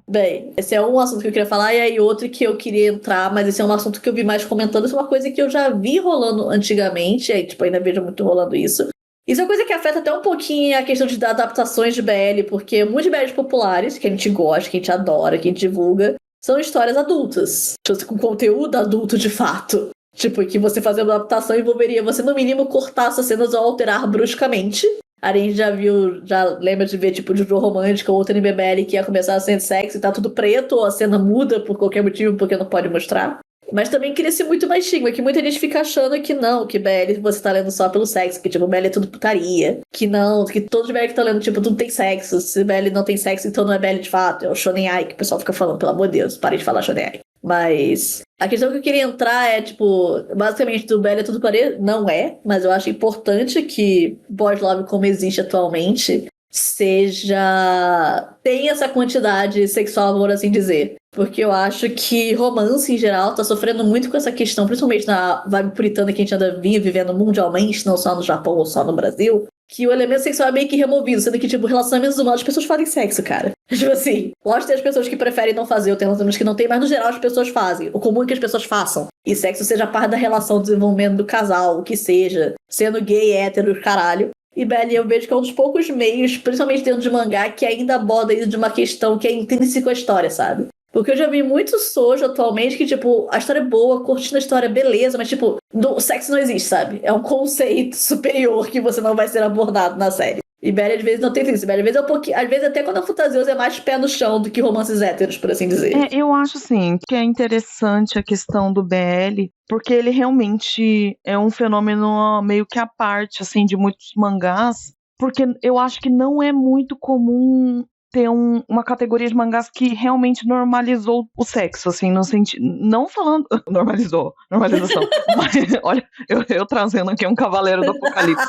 Bem, esse é um assunto que eu queria falar, e aí outro que eu queria entrar, mas esse é um assunto que eu vi mais comentando, isso é uma coisa que eu já vi rolando antigamente, aí tipo, ainda vejo muito rolando isso. Isso é uma coisa que afeta até um pouquinho a questão de adaptações de BL, porque muitos BLs populares, que a gente gosta, que a gente adora, que a gente divulga, são histórias adultas, com conteúdo adulto de fato. Tipo, que você fazer uma adaptação envolveria você, no mínimo, cortar essas cenas ou alterar bruscamente. A gente já lembra de ver, tipo, de Jojo Romântica ou outro anime BL que ia começar a cena de sexo e tá tudo preto, ou a cena muda por qualquer motivo porque não pode mostrar. Mas também cria-se muito mais estigma, que muita gente fica achando que não, que BL você tá lendo só pelo sexo, que tipo, BL é tudo putaria. Que não, que todos os BL que tá lendo, tipo, tudo tem sexo. Se BL não tem sexo, então não é BL de fato. É o Shonen Ai que o pessoal fica falando, pelo amor de Deus, parem de falar Shonen Ai. Mas a questão que eu queria entrar é, tipo, basicamente do BL é tudo putaria. Não é, mas eu acho importante que boys love como existe atualmente tenha essa quantidade sexual, por assim dizer. Porque eu acho que romance, em geral, tá sofrendo muito com essa questão, principalmente na vibe puritana que a gente anda vivendo mundialmente, não só no Japão ou só no Brasil, que o elemento sexual é meio que removido, sendo que, tipo, relacionamentos humanos, as pessoas fazem sexo, cara. Tipo assim, lógico que tem as pessoas que preferem não fazer, ou tem relacionamentos que não tem, mas no geral as pessoas fazem. O comum é que as pessoas façam. E sexo seja parte da relação, do desenvolvimento do casal, o que seja, sendo gay, hétero, caralho. E BL eu vejo que é um dos poucos meios, principalmente dentro de mangá, que ainda aborda isso de uma questão que é intrínseca à história, sabe? Porque eu já vi muito shoujo atualmente que, tipo, a história é boa, curtindo a história, beleza, mas, tipo, o sexo não existe, sabe? É um conceito superior que você não vai ser abordado na série. E BL às vezes não tem isso. BL às vezes é um pouquinho. Às vezes, até quando é fantasioso, é mais pé no chão do que romances héteros, por assim dizer. Eu acho, assim, que é interessante a questão do BL, porque ele realmente é um fenômeno meio que à parte, assim, de muitos mangás, porque eu acho que não é muito comum ter uma categoria de mangás que realmente normalizou o sexo, assim, no sentido, não falando, normalização, mas, olha, eu trazendo aqui um cavaleiro do apocalipse,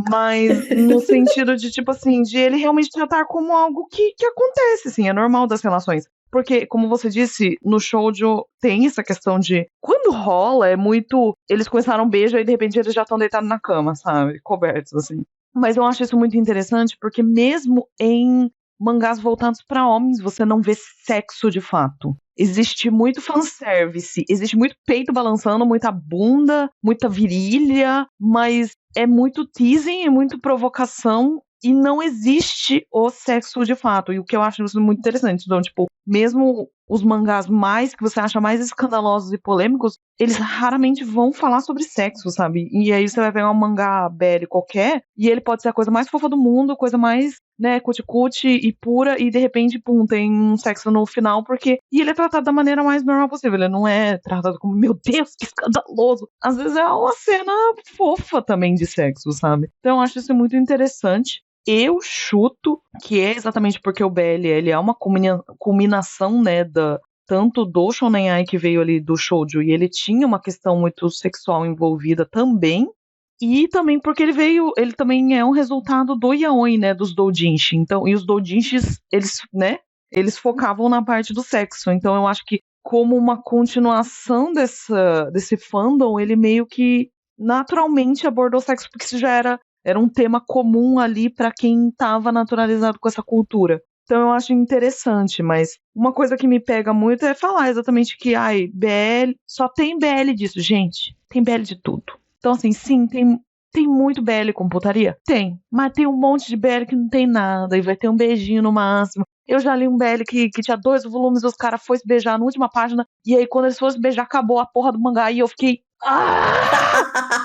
mas no sentido de, tipo assim, de ele realmente tratar como algo que acontece, assim, é normal das relações. Porque, como você disse, no shoujo tem essa questão de, quando rola, é muito, eles começaram um beijo e de repente eles já estão deitados na cama, sabe, cobertos, assim. Mas eu acho isso muito interessante, porque mesmo em mangás voltados para homens, você não vê sexo de fato. Existe muito fanservice, existe muito peito balançando, muita bunda, muita virilha, mas é muito teasing, é muito provocação e não existe o sexo de fato. E o que eu acho isso muito interessante, então, tipo, mesmo os mangás mais que você acha mais escandalosos e polêmicos, eles raramente vão falar sobre sexo, sabe? E aí você vai pegar um mangá BL qualquer, e ele pode ser a coisa mais fofa do mundo, a coisa mais, né, cuti-cuti e pura, e de repente, pum, tem um sexo no final, e ele é tratado da maneira mais normal possível, ele não é tratado como, meu Deus, que escandaloso. Às vezes é uma cena fofa também de sexo, sabe? Então eu acho isso muito interessante. Eu chuto que é exatamente porque o BL ele é uma culminação, né, tanto do Shonen Ai que veio ali do shoujo, e ele tinha uma questão muito sexual envolvida também, e também porque ele também é um resultado do yaoi, né, dos doujinshi. Então, e os doujinshis, eles focavam na parte do sexo. Então eu acho que como uma continuação desse fandom, ele meio que naturalmente abordou o sexo, porque isso já era um tema comum ali para quem estava naturalizado com essa cultura. Então eu acho interessante, mas uma coisa que me pega muito é falar exatamente que, BL, só tem BL disso, gente. Tem BL de tudo. Então, assim, sim, tem muito BL com putaria? Tem. Mas tem um monte de BL que não tem nada, e vai ter um beijinho no máximo. Eu já li um BL que tinha 2 volumes, os caras foram se beijar na última página, e aí quando eles foram se beijar, acabou a porra do mangá, e eu fiquei...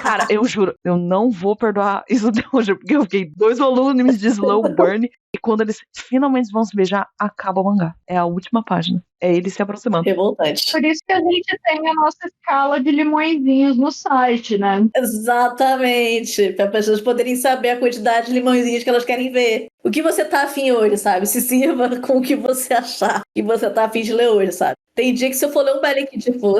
Cara, eu juro, eu não vou perdoar isso de hoje, porque eu fiquei 2 volumes de slow burn, e quando eles finalmente vão se beijar, acaba o mangá. É a última página. É eles se aproximando. Revoltante. Por isso que a gente tem a nossa escala de limõezinhos no site, né? Exatamente. Para as pessoas poderem saber a quantidade de limõezinhos que elas querem ver. O que você tá afim hoje, sabe? Se sirva com o que você achar que você tá afim de ler hoje, sabe? Tem dia que se eu for ler um Belly que, tipo...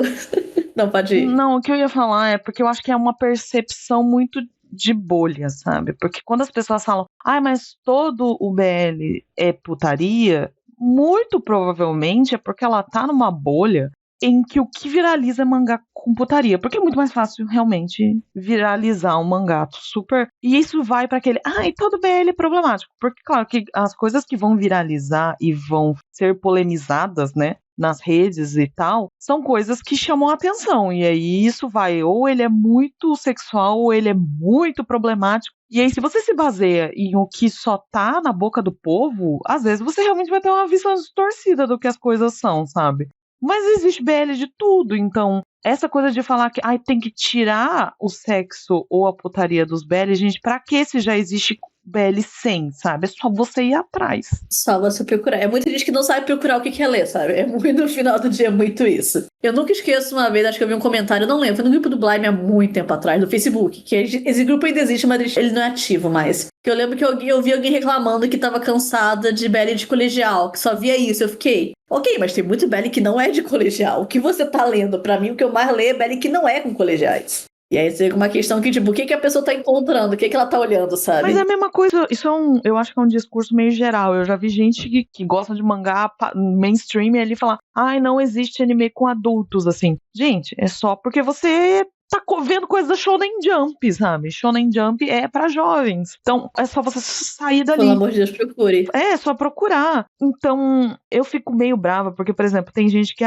Não, pode ir. Não, o que eu ia falar é porque eu acho que é uma percepção muito de bolha, sabe? Porque quando as pessoas falam, mas todo o BL é putaria, muito provavelmente é porque ela tá numa bolha em que o que viraliza é mangá com putaria, porque é muito mais fácil realmente viralizar um mangá super... E isso vai pra aquele, todo BL é problemático, porque claro que as coisas que vão viralizar e vão ser polemizadas, né, nas redes e tal, são coisas que chamam a atenção, e aí isso vai, ou ele é muito sexual, ou ele é muito problemático, e aí se você se baseia em o que só tá na boca do povo, às vezes você realmente vai ter uma visão distorcida do que as coisas são, sabe? Mas existe BL de tudo, então essa coisa de falar que tem que tirar o sexo ou a putaria dos BL, gente, pra que se já existe BL 100, sabe? É só você ir atrás. Só você procurar. É muita gente que não sabe procurar o que quer ler, sabe? É muito, no final do dia, é muito isso. Eu nunca esqueço uma vez, acho que eu vi um comentário, não lembro, foi no grupo do Blime há muito tempo atrás, no Facebook, que esse grupo ainda existe, mas ele não é ativo mais. Que eu lembro que eu vi alguém reclamando que tava cansada de BL de colegial, que só via isso. Eu fiquei, ok, mas tem muito BL que não é de colegial. O que você tá lendo? Pra mim, o que eu mais leio é BL que não é com colegiais. E aí chega uma questão que, tipo, o que a pessoa tá encontrando? O que ela tá olhando, sabe? Mas é a mesma coisa, isso eu acho que é um discurso meio geral. Eu já vi gente que gosta de mangá mainstream e ali falar, não existe anime com adultos, assim. Gente, é só porque você tá vendo coisas da Shonen Jump, sabe? Shonen Jump é pra jovens. Então, é só você sair dali. Pelo amor de Deus, procure. É só procurar. Então, eu fico meio brava, porque, por exemplo, tem gente que,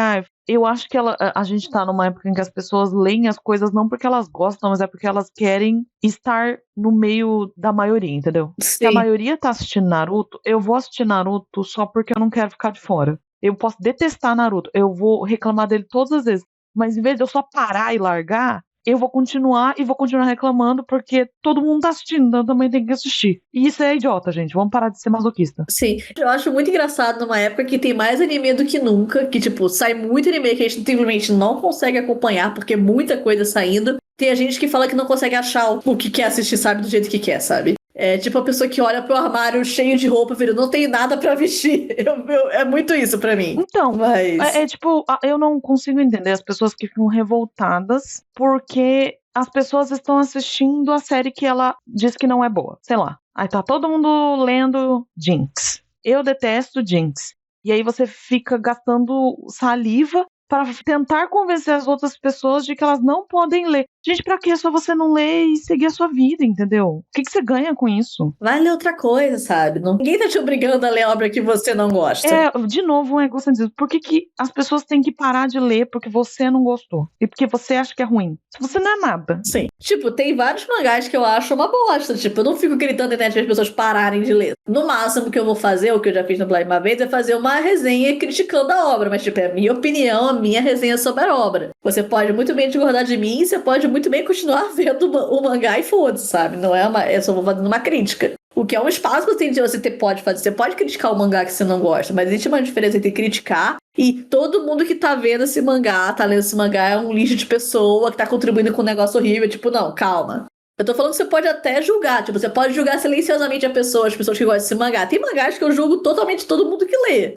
eu acho que a gente tá numa época em que as pessoas leem as coisas não porque elas gostam, mas é porque elas querem estar no meio da maioria, entendeu? Sim. Se a maioria tá assistindo Naruto, eu vou assistir Naruto só porque eu não quero ficar de fora. Eu posso detestar Naruto, eu vou reclamar dele todas as vezes, mas em vez de eu só parar e largar, eu vou continuar reclamando porque todo mundo tá assistindo, então eu também tenho que assistir. E isso é idiota, gente. Vamos parar de ser masoquista. Sim. Eu acho muito engraçado numa época que tem mais anime do que nunca, que, tipo, sai muito anime que a gente simplesmente não consegue acompanhar porque é muita coisa saindo. Tem a gente que fala que não consegue achar o que quer assistir, sabe, do jeito que quer, sabe? É tipo a pessoa que olha pro armário cheio de roupa, vira, não tenho nada pra vestir. É muito isso pra mim. Então, mas... tipo, eu não consigo entender as pessoas que ficam revoltadas porque as pessoas estão assistindo a série que ela diz que não é boa. Sei lá. Aí tá todo mundo lendo Jinx. Eu detesto Jinx. E aí você fica gastando saliva para tentar convencer as outras pessoas de que elas não podem ler. Gente, pra que só você não ler e seguir a sua vida, entendeu? O que você ganha com isso? Vai ler outra coisa, sabe? Ninguém tá te obrigando a ler obra que você não gosta. De novo, um egocentrismo. Por que as pessoas têm que parar de ler porque você não gostou? E porque você acha que é ruim? Se você não é nada. Sim. Tipo, tem vários mangás que eu acho uma bosta. Tipo, eu não fico gritando na internet para as pessoas pararem de ler. No máximo que eu vou fazer, o que eu já fiz no Blime uma vez, é fazer uma resenha criticando a obra. Mas, tipo, é a minha opinião, a minha resenha sobre a obra. Você pode muito bem discordar de mim, você pode muito bem continuar vendo o mangá e foda-se, sabe? Não é eu só vou fazendo uma crítica. O que é um espaço que você pode fazer. Você pode criticar o mangá que você não gosta, mas existe uma diferença entre criticar e todo mundo que tá vendo esse mangá, tá lendo esse mangá, é um lixo de pessoa que tá contribuindo com um negócio horrível. Tipo, não, calma. Eu tô falando que você pode até julgar, tipo, você pode julgar silenciosamente as pessoas que gostam desse mangá. Tem mangás que eu julgo totalmente todo mundo que lê.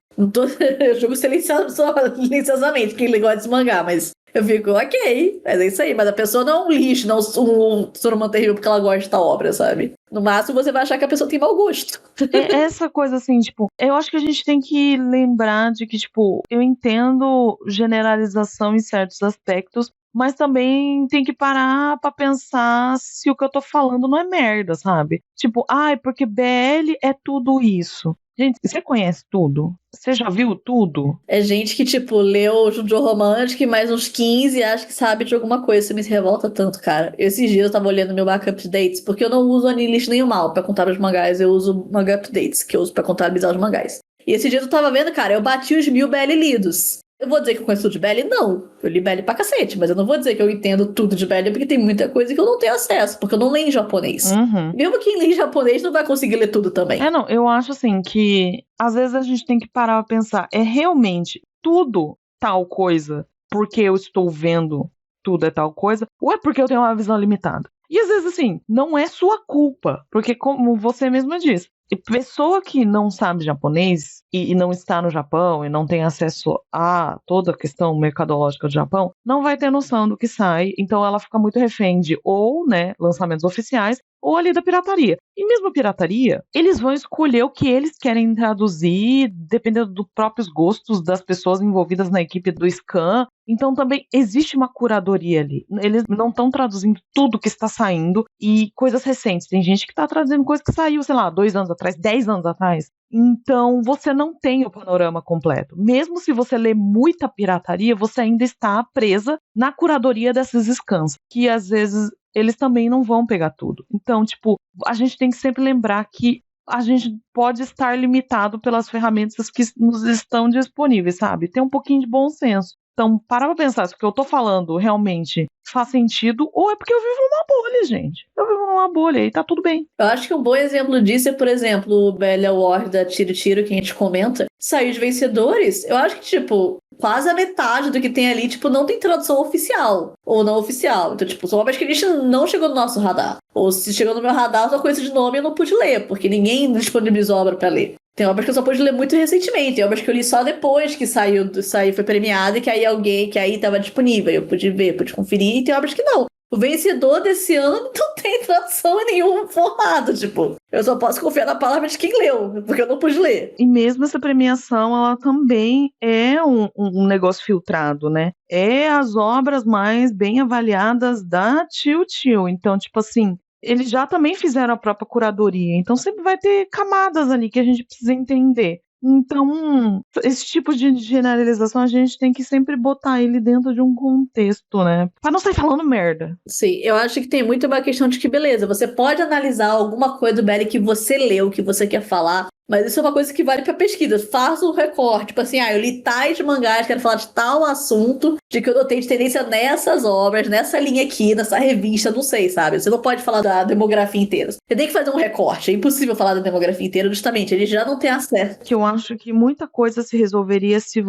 Eu julgo silenciosamente quem gosta desse mangá, mas eu fico, ok, mas é isso aí. Mas a pessoa não é um lixo, não um ser humano terrível porque ela gosta da obra, sabe? No máximo você vai achar que a pessoa tem mau gosto. Essa coisa assim, tipo, eu acho que a gente tem que lembrar de que, tipo, eu entendo generalização em certos aspectos, mas também tem que parar pra pensar se o que eu tô falando não é merda, sabe? Tipo, porque BL é tudo isso. Gente, você conhece tudo? Você já viu tudo? É gente que, tipo, leu Jojo Romantic, mais uns 15 e acha que sabe de alguma coisa. Isso me revolta tanto, cara. Esses dias eu tava olhando meu backup updates, porque eu não uso Anilist nem o mal pra contar os mangás, eu uso manga updates, que eu uso pra contabilizar os mangás. E esses dias eu tava vendo, cara, eu bati os 1000 BL lidos. Eu vou dizer que eu conheço tudo de BL? Não. Eu li BL pra cacete, mas eu não vou dizer que eu entendo tudo de BL, porque tem muita coisa que eu não tenho acesso, porque eu não leio em japonês. Mesmo quem lê em japonês não vai conseguir ler tudo também. Não, eu acho assim que às vezes a gente tem que parar pra pensar, é realmente tudo tal coisa porque eu estou vendo tudo é tal coisa, ou é porque eu tenho uma visão limitada? E às vezes assim, não é sua culpa, porque como você mesma disse, pessoa que não sabe japonês e não está no Japão e não tem acesso a toda a questão mercadológica do Japão, não vai ter noção do que sai, então ela fica muito refém de ou, né, lançamentos oficiais, ou ali da pirataria. E mesmo a pirataria, eles vão escolher o que eles querem traduzir, dependendo dos próprios gostos das pessoas envolvidas na equipe do Scan. Então também existe uma curadoria ali. Eles não estão traduzindo tudo que está saindo e coisas recentes. Tem gente que está traduzindo coisa que saiu, sei lá, 2 anos atrás, 10 anos atrás. Então você não tem o panorama completo. Mesmo se você lê muita pirataria, você ainda está presa na curadoria desses scans, que às vezes eles também não vão pegar tudo. Então, tipo, a gente tem que sempre lembrar que a gente pode estar limitado pelas ferramentas que nos estão disponíveis, sabe? Tem um pouquinho de bom senso. Então, para pra pensar se o que eu tô falando realmente faz sentido, ou é porque eu vivo numa bolha, gente. Eu vivo numa bolha e tá tudo bem. Eu acho que um bom exemplo disso é, por exemplo, o BL Award da Tiro Tiro, que a gente comenta, saiu de vencedores. Eu acho que, tipo, quase a metade do que tem ali, tipo, não tem tradução oficial ou não oficial. Então, tipo, são obras que a gente não chegou no nosso radar. Ou se chegou no meu radar, só coisa de nome eu não pude ler, porque ninguém disponibilizou obra pra ler. Tem obras que eu só pude ler muito recentemente. Tem obras que eu li só depois que saiu, foi premiada e que aí alguém que aí tava disponível. Eu pude ver, pude conferir. E tem obras que não. O vencedor desse ano não tem tradução em nenhum formato, tipo. Eu só posso confiar na palavra de quem leu, porque eu não pude ler. E mesmo essa premiação, ela também é um negócio filtrado, né? É as obras mais bem avaliadas da Tio. Então, tipo assim, eles já também fizeram a própria curadoria. Então sempre vai ter camadas ali que a gente precisa entender. Então, esse tipo de generalização a gente tem que sempre botar ele dentro de um contexto, né? Pra não sair falando merda. Sim, eu acho que tem muito uma questão de que, beleza, você pode analisar alguma coisa do BL que você leu, que você quer falar, mas isso é uma coisa que vale pra pesquisa. Faça um recorte, tipo assim, eu li tais mangás, quero falar de tal assunto, de que eu notei de tendência nessas obras, nessa linha aqui, nessa revista, não sei, sabe? Você não pode falar da demografia inteira. Você tem que fazer um recorte, é impossível falar da demografia inteira, justamente, eles já não têm acesso. Que eu acho que muita coisa se resolveria se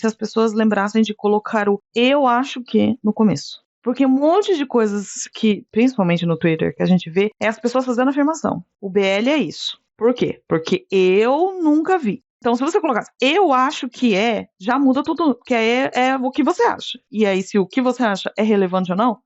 as pessoas lembrassem de colocar o eu acho que no começo. Porque um monte de coisas que, principalmente no Twitter, que a gente vê, é as pessoas fazendo afirmação. O BL é isso. Por quê? Porque eu nunca vi. Então, se você colocasse, eu acho que já muda tudo, porque é o que você acha. E aí, se o que você acha é relevante ou não,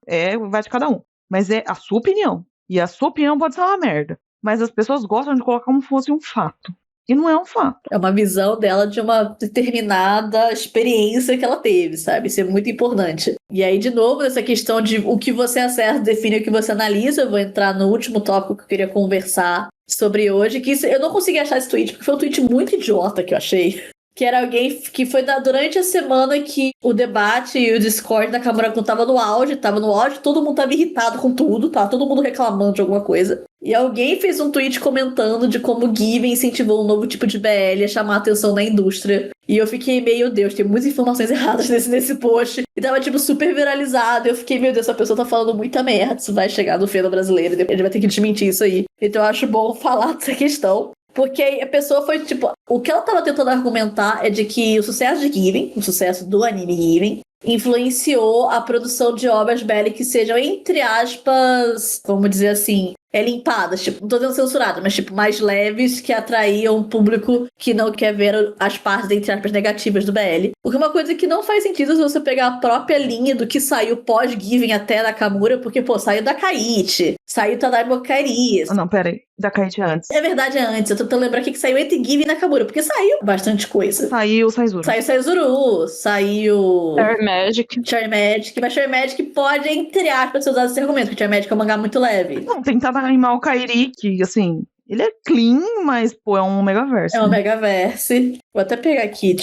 vai de cada um. Mas é a sua opinião. E a sua opinião pode ser uma merda. Mas as pessoas gostam de colocar como se fosse um fato. E não é um fato. É uma visão dela de uma determinada experiência que ela teve, sabe? Isso é muito importante. E aí, de novo, essa questão de o que você acessa define o que você analisa. Eu vou entrar no último tópico que eu queria conversar sobre hoje, que eu não consegui achar esse tweet, porque foi um tweet muito idiota que eu achei. Que era alguém que foi durante a semana que o debate e o Discord da Câmara tava no auge, todo mundo tava irritado com tudo, tá? Todo mundo reclamando de alguma coisa. E alguém fez um tweet comentando de como o Given incentivou um novo tipo de BL a chamar a atenção da indústria. E eu fiquei meu Deus, tem muitas informações erradas nesse post. E tava, super viralizado. Eu fiquei, meu Deus, essa pessoa tá falando muita merda. Isso vai chegar no fandom brasileiro e depois ele vai ter que desmentir isso aí. Então eu acho bom falar dessa questão. Porque a pessoa foi, o que ela tava tentando argumentar é de que o sucesso de Given, o sucesso do anime Given, influenciou a produção de obras BL que sejam, entre aspas, vamos dizer assim, limpadas, não tô dizendo censurado, mas mais leves, que atraíam um público que não quer ver as partes, entre aspas, negativas do BL. Porque uma coisa que não faz sentido se você pegar a própria linha do que saiu pós-Given até Nakamura, porque, saiu da Kaiichi, saiu Tadaima Kairi. Não, pera aí, da Kaiichi antes. É verdade, é antes. Eu tô tentando lembrar o que saiu entre Given e Nakamura, porque saiu bastante coisa. Saiu Saizuru. Saiu Saizuru, saiu Cherry Magic, mas Cherry Magic pode, entre aspas, ser usado esse argumento, porque Cherry Magic é um mangá muito leve. Não, tentar animar o Kairi, que, assim, ele é clean, mas, é um megaverse. É um megaverse. Vou até pegar aqui,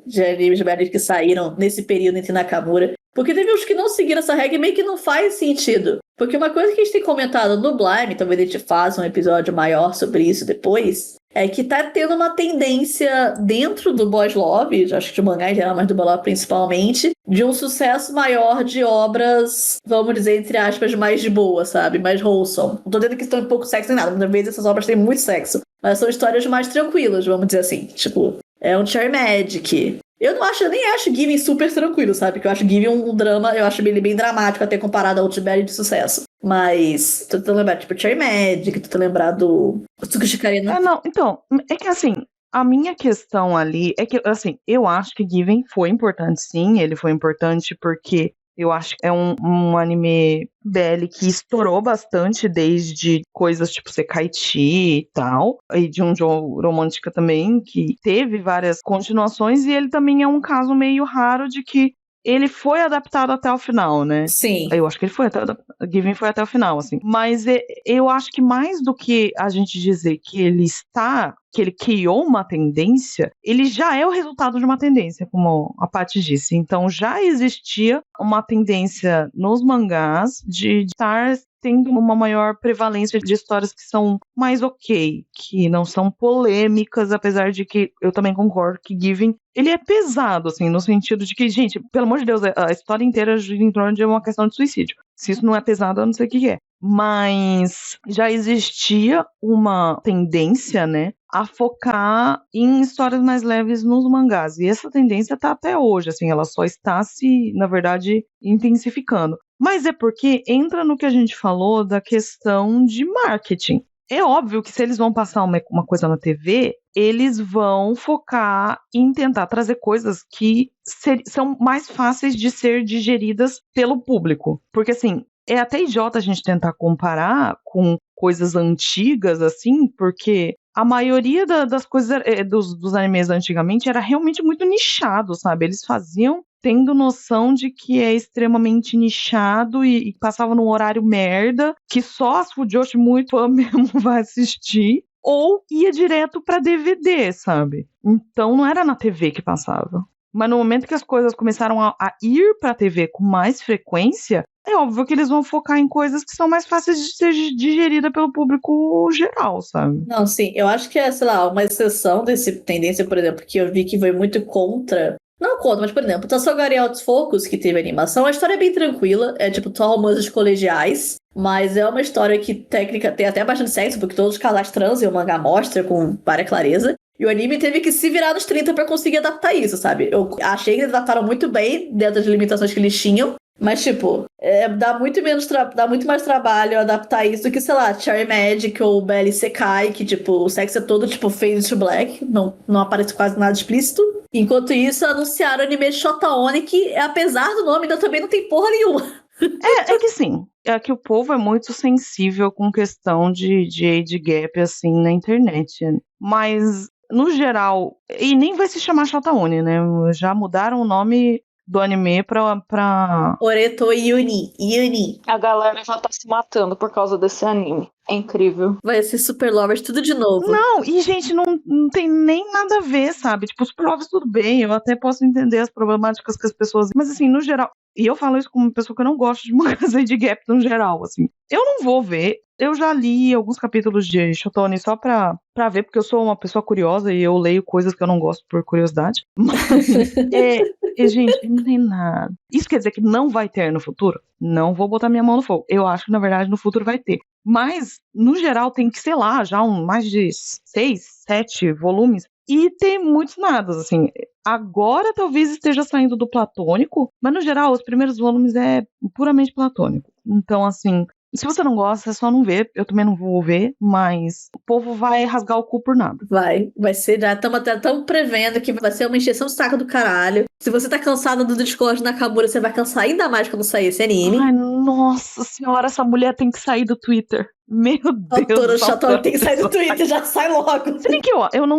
de animes que saíram nesse período entre Nakamura. Porque teve uns que não seguiram essa regra e meio que não faz sentido. Porque uma coisa que a gente tem comentado no Blime, talvez a gente faça um episódio maior sobre isso depois, é que tá tendo uma tendência dentro do boys love, acho que de mangá em geral, mas do boys love principalmente, de um sucesso maior de obras, vamos dizer, entre aspas, mais de boa, sabe? Mais wholesome. Não tô dizendo que estão um pouco sexo nem nada, muitas vezes essas obras têm muito sexo, mas são histórias mais tranquilas, vamos dizer assim. Tipo, é um Cherry Magic. Eu nem acho Given super tranquilo, sabe? Porque eu acho Given um drama, eu acho ele bem dramático, até comparado ao Outberry de sucesso. Mas, tô tentando lembrar, tipo, Cherry Magic, tô tentando lembrar do Tsukushikari, né? Não, então, é que assim, a minha questão ali é que, assim, eu acho que Given foi importante, sim, ele foi importante porque eu acho que é um anime BL que estourou bastante desde coisas tipo Sekaiichi e tal, e de um jogo romântica também, que teve várias continuações, e ele também é um caso meio raro de que ele foi adaptado até o final, né? Sim. Eu acho que ele foi Given foi até o final, assim. Mas eu acho que mais do que a gente dizer que ele criou uma tendência, ele já é o resultado de uma tendência, como a Paty disse. Então já existia uma tendência nos mangás de estar tendo uma maior prevalência de histórias que são mais ok, que não são polêmicas, apesar de que eu também concordo que Given, ele é pesado, assim, no sentido de que, gente, pelo amor de Deus, a história inteira gira em torno de uma questão de suicídio. Se isso não é pesado, eu não sei o que é. Mas já existia uma tendência, né, a focar em histórias mais leves nos mangás. E essa tendência tá até hoje, assim, ela só está se, na verdade, intensificando. Mas é porque entra no que a gente falou da questão de marketing. É óbvio que se eles vão passar uma coisa na TV, eles vão focar em tentar trazer coisas que são mais fáceis de ser digeridas pelo público. Porque, assim, é até idiota a gente tentar comparar com coisas antigas, assim, porque a maioria das coisas dos animes antigamente era realmente muito nichado, sabe? Eles faziam tendo noção de que é extremamente nichado e passava num horário merda, que só as Fujoshi muito fã mesmo vai assistir, ou ia direto pra DVD, sabe? Então não era na TV que passava. Mas no momento que as coisas começaram a ir pra TV com mais frequência, é óbvio que eles vão focar em coisas que são mais fáceis de ser digerida pelo público geral, sabe? Não, sim, eu acho que é, sei lá, uma exceção desse tendência, por exemplo, que eu vi que foi muito contra. Não contra, mas, por exemplo, Tassogari Altos Focus, que teve animação, a história é bem tranquila, é tipo só romances colegiais, mas é uma história que técnica tem até bastante sexo, porque todos os casais transam e o mangá mostra com várias clareza. E o anime teve que se virar nos 30 pra conseguir adaptar isso, sabe? Eu achei que eles adaptaram muito bem dentro das limitações que eles tinham. Mas, tipo, dá muito mais trabalho adaptar isso do que, sei lá, Cherry Magic ou BL Sekai, que, tipo, o sexo é todo, tipo, fade to black, não aparece quase nada explícito. Enquanto isso, anunciaram o anime de Shota Oni, que, apesar do nome, ainda também não tem porra nenhuma. É que sim, é que o povo é muito sensível com questão de age gap, assim, na internet. Mas, no geral, e nem vai se chamar Shota Oni, né? Já mudaram o nome do anime pra... Oreto Yuni. A galera já tá se matando por causa desse anime. É incrível. Vai ser Super Lovers tudo de novo. Não, e gente, não tem nem nada a ver, sabe? Tipo, Super Lovers tudo bem, eu até posso entender as problemáticas que as pessoas... Mas assim, no geral... E eu falo isso como uma pessoa que não gosta de mangás de gap no geral, assim. Eu não vou ver. Eu já li alguns capítulos de Shotone só pra ver, porque eu sou uma pessoa curiosa e eu leio coisas que eu não gosto por curiosidade. Mas, gente, não tem nada. Isso quer dizer que não vai ter no futuro? Não vou botar minha mão no fogo. Eu acho que, na verdade, no futuro vai ter. Mas, no geral, tem que, sei lá, já mais de 6, 7 volumes. E tem muitos nadas, assim. Agora talvez esteja saindo do platônico, mas no geral os primeiros volumes é puramente platônico. Então, assim, se você não gosta, é só não ver. Eu também não vou ver, mas o povo vai rasgar o cu por nada. Vai ser, já estamos prevendo que vai ser uma encheção de saco do caralho. Se você tá cansada do Discord Nakamura, você vai cansar ainda mais quando sair esse anime. Ai, nossa senhora, essa mulher tem que sair do Twitter. Meu Deus. Autora Shotone tem que sair do Twitter, já sai logo. Se bem que eu não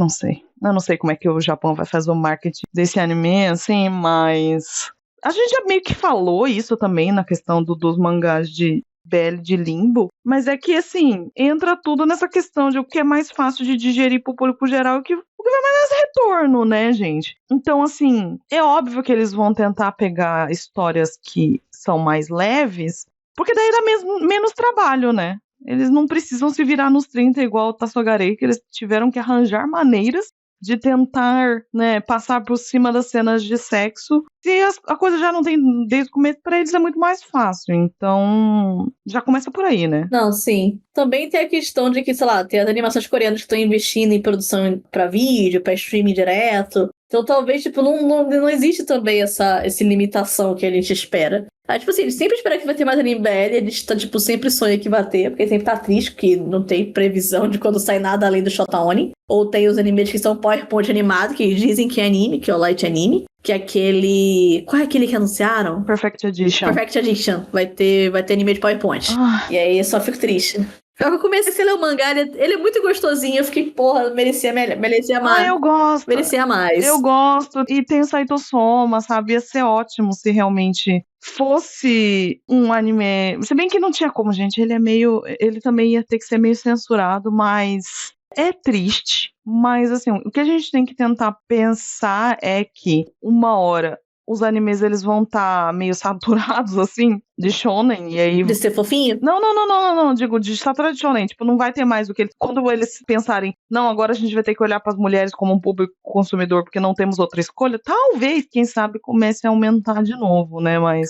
sei. Eu não sei como é que o Japão vai fazer o marketing desse anime, assim, mas... A gente já meio que falou isso também na questão dos mangás de BL de Limbo, mas é que, assim, entra tudo nessa questão de o que é mais fácil de digerir pro público geral e o que vai mais retorno, né, gente? Então, assim, é óbvio que eles vão tentar pegar histórias que são mais leves, porque daí dá menos trabalho, né? Eles não precisam se virar nos 30 igual o Tassogare, que eles tiveram que arranjar maneiras de tentar, né, passar por cima das cenas de sexo. Se a coisa já não tem desde o começo, pra eles é muito mais fácil. Então, já começa por aí, né? Não, sim. Também tem a questão de que, sei lá, tem as animações coreanas que estão investindo em produção pra vídeo, pra streaming direto. Então talvez, tipo, não existe também essa limitação que a gente espera. Aí, tipo assim, a gente sempre espera que vai ter mais anime BL, a gente tá, tipo, sempre sonha que vai ter, porque sempre tá triste, que não tem previsão de quando sai nada além do Shota Oni. Ou tem os animes que são PowerPoint animado, que dizem que é anime, que é o Light Anime, que é aquele... Qual é aquele que anunciaram? Perfect Edition. Perfect Edition. Vai ter anime de PowerPoint. E aí eu só fico triste. Eu comecei a ler o mangá, ele é muito gostosinho. Eu fiquei, porra, merecia mais. Eu gosto. Merecia mais. Eu gosto. E tem o Saito Soma, sabe? Ia ser ótimo se realmente fosse um anime. Se bem que não tinha como, gente. Ele também ia ter que ser meio censurado, mas é triste. Mas, assim, o que a gente tem que tentar pensar é que uma hora os animes eles vão estar meio saturados, assim, de shonen, e aí... De ser fofinho? Não, digo, de saturado de shonen, tipo, não vai ter mais o que... Quando eles pensarem, não, agora a gente vai ter que olhar para as mulheres como um público consumidor, porque não temos outra escolha, talvez, quem sabe, comece a aumentar de novo, né, mas...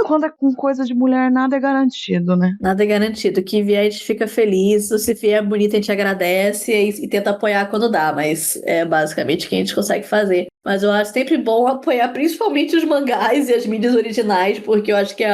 quando é com coisa de mulher, nada é garantido, né? Nada é garantido. O que vier, a gente fica feliz, se vier bonito, a gente agradece e tenta apoiar quando dá, mas é basicamente o que a gente consegue fazer. Mas eu acho sempre bom apoiar principalmente os mangás e as mídias originais, porque eu acho que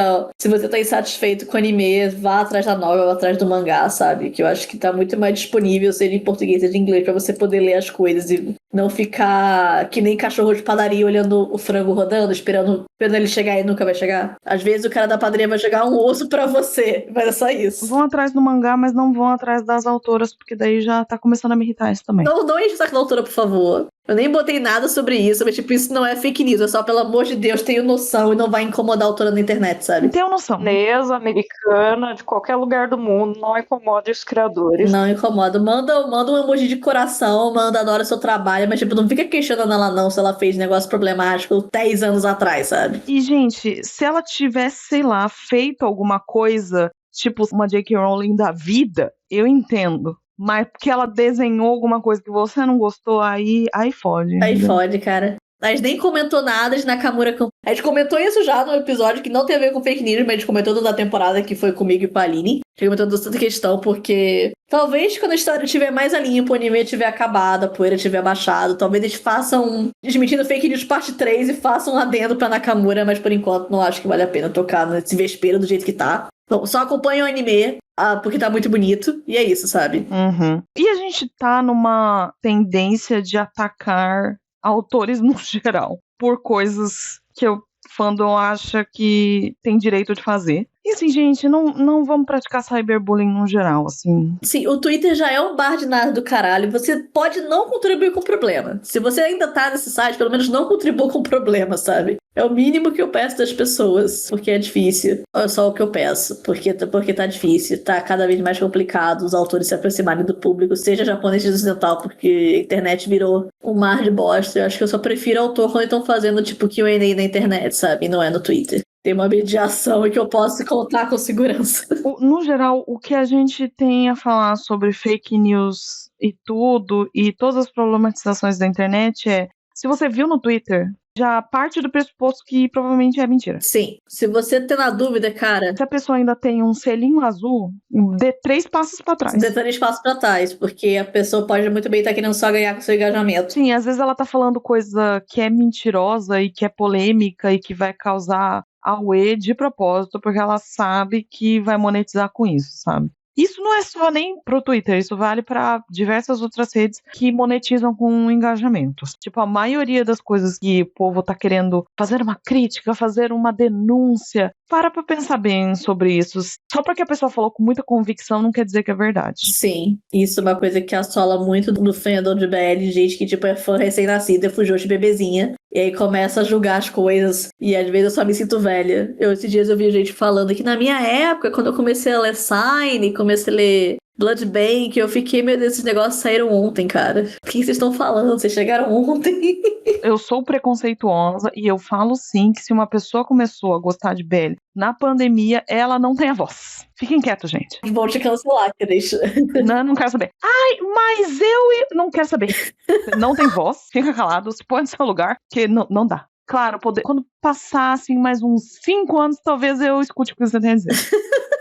se você tá insatisfeito com o anime, vá atrás da novela, atrás do mangá, sabe? Que eu acho que tá muito mais disponível, seja em português, seja em inglês, pra você poder ler as coisas e não ficar que nem cachorro de padaria olhando o frango rodando, esperando ele chegar e nunca vai chegar. Às vezes o cara da padaria vai jogar um osso pra você, mas é só isso. Vão atrás do mangá, mas não vão atrás das autoras, porque daí já tá começando a me irritar isso também. Não enche o saco da autora, por favor. Eu nem botei nada sobre isso, mas tipo, isso não é fake news, é só, pelo amor de Deus, tenho noção e não vai incomodar a autora na internet, sabe? Tenho noção. Chinesa, americana, de qualquer lugar do mundo, não incomoda os criadores. Não incomoda. Manda um emoji de coração, adora seu trabalho, mas tipo, não fica questionando ela não se ela fez negócio problemático 10 anos atrás, sabe? E, gente, se ela tivesse, sei lá, feito alguma coisa, tipo uma J.K. Rowling da vida, eu entendo. Mas porque ela desenhou alguma coisa que você não gostou, aí fode. Aí fode, cara. A gente nem comentou nada de Nakamura. A gente comentou isso já no episódio que não tem a ver com fake news, mas a gente comentou da temporada que foi comigo e com a Aline. A gente comentou dessa questão porque talvez quando a história estiver mais a limpo, o anime tiver acabado, a poeira tiver baixado, talvez eles façam Desmentindo Fake News parte 3 e façam um adendo pra Nakamura, mas por enquanto não acho que vale a pena tocar nesse vespeiro do jeito que tá. Bom, só acompanha o anime, porque tá muito bonito, e é isso, sabe? Uhum. E a gente tá numa tendência de atacar autores no geral, por coisas que o fandom acha que tem direito de fazer. E assim, gente, não vamos praticar cyberbullying no geral, assim. Sim, o Twitter já é um bar de nada do caralho. Você pode não contribuir com o problema. Se você ainda tá nesse site, pelo menos não contribua com o problema, sabe? É o mínimo que eu peço das pessoas, porque é difícil. É só o que eu peço, porque tá difícil. Tá cada vez mais complicado os autores se aproximarem do público, seja japonês ou ocidental, porque a internet virou um mar de bosta. Eu acho que eu só prefiro autor quando estão fazendo, tipo, Q&A na internet, sabe? E não é no Twitter. Tem uma mediação e que eu posso contar com segurança. No geral, o que a gente tem a falar sobre fake news e tudo, e todas as problematizações da internet é, se você viu no Twitter, já parte do pressuposto que provavelmente é mentira. Sim, se você tem na dúvida, cara... Se a pessoa ainda tem um selinho azul, dê 3 passos pra trás. Dê 3 passos pra trás, porque a pessoa pode muito bem estar querendo só ganhar com seu engajamento. Sim, às vezes ela tá falando coisa que é mentirosa e que é polêmica e que vai causar auê de propósito, porque ela sabe que vai monetizar com isso, sabe? Isso não é só nem pro Twitter, isso vale para diversas outras redes que monetizam com engajamentos. Tipo, a maioria das coisas que o povo tá querendo fazer uma crítica, fazer uma denúncia, para pra pensar bem sobre isso. Só porque a pessoa falou com muita convicção não quer dizer que é verdade. Sim, isso é uma coisa que assola muito no fandom de BL, gente que tipo é fã recém-nascida, fujou de bebezinha, e aí começa a julgar as coisas, e às vezes eu só me sinto velha. Esses dias eu vi gente falando que na minha época, quando eu comecei a ler Sign, comecei a ler Blood Bank, eu fiquei, meu Deus, esses negócios saíram ontem, cara. O que vocês estão falando? Vocês chegaram ontem. Eu sou preconceituosa e eu falo sim que se uma pessoa começou a gostar de BL na pandemia, ela não tem a voz. Fiquem quietos, gente. Vou te cancelar, que deixa. Não quero saber. Ai, mas eu não quero saber. Não tem voz, fica calado, se põe no seu lugar, que não dá. Claro, quando passar assim, mais uns 5 anos, talvez eu escute o que você tem a dizer.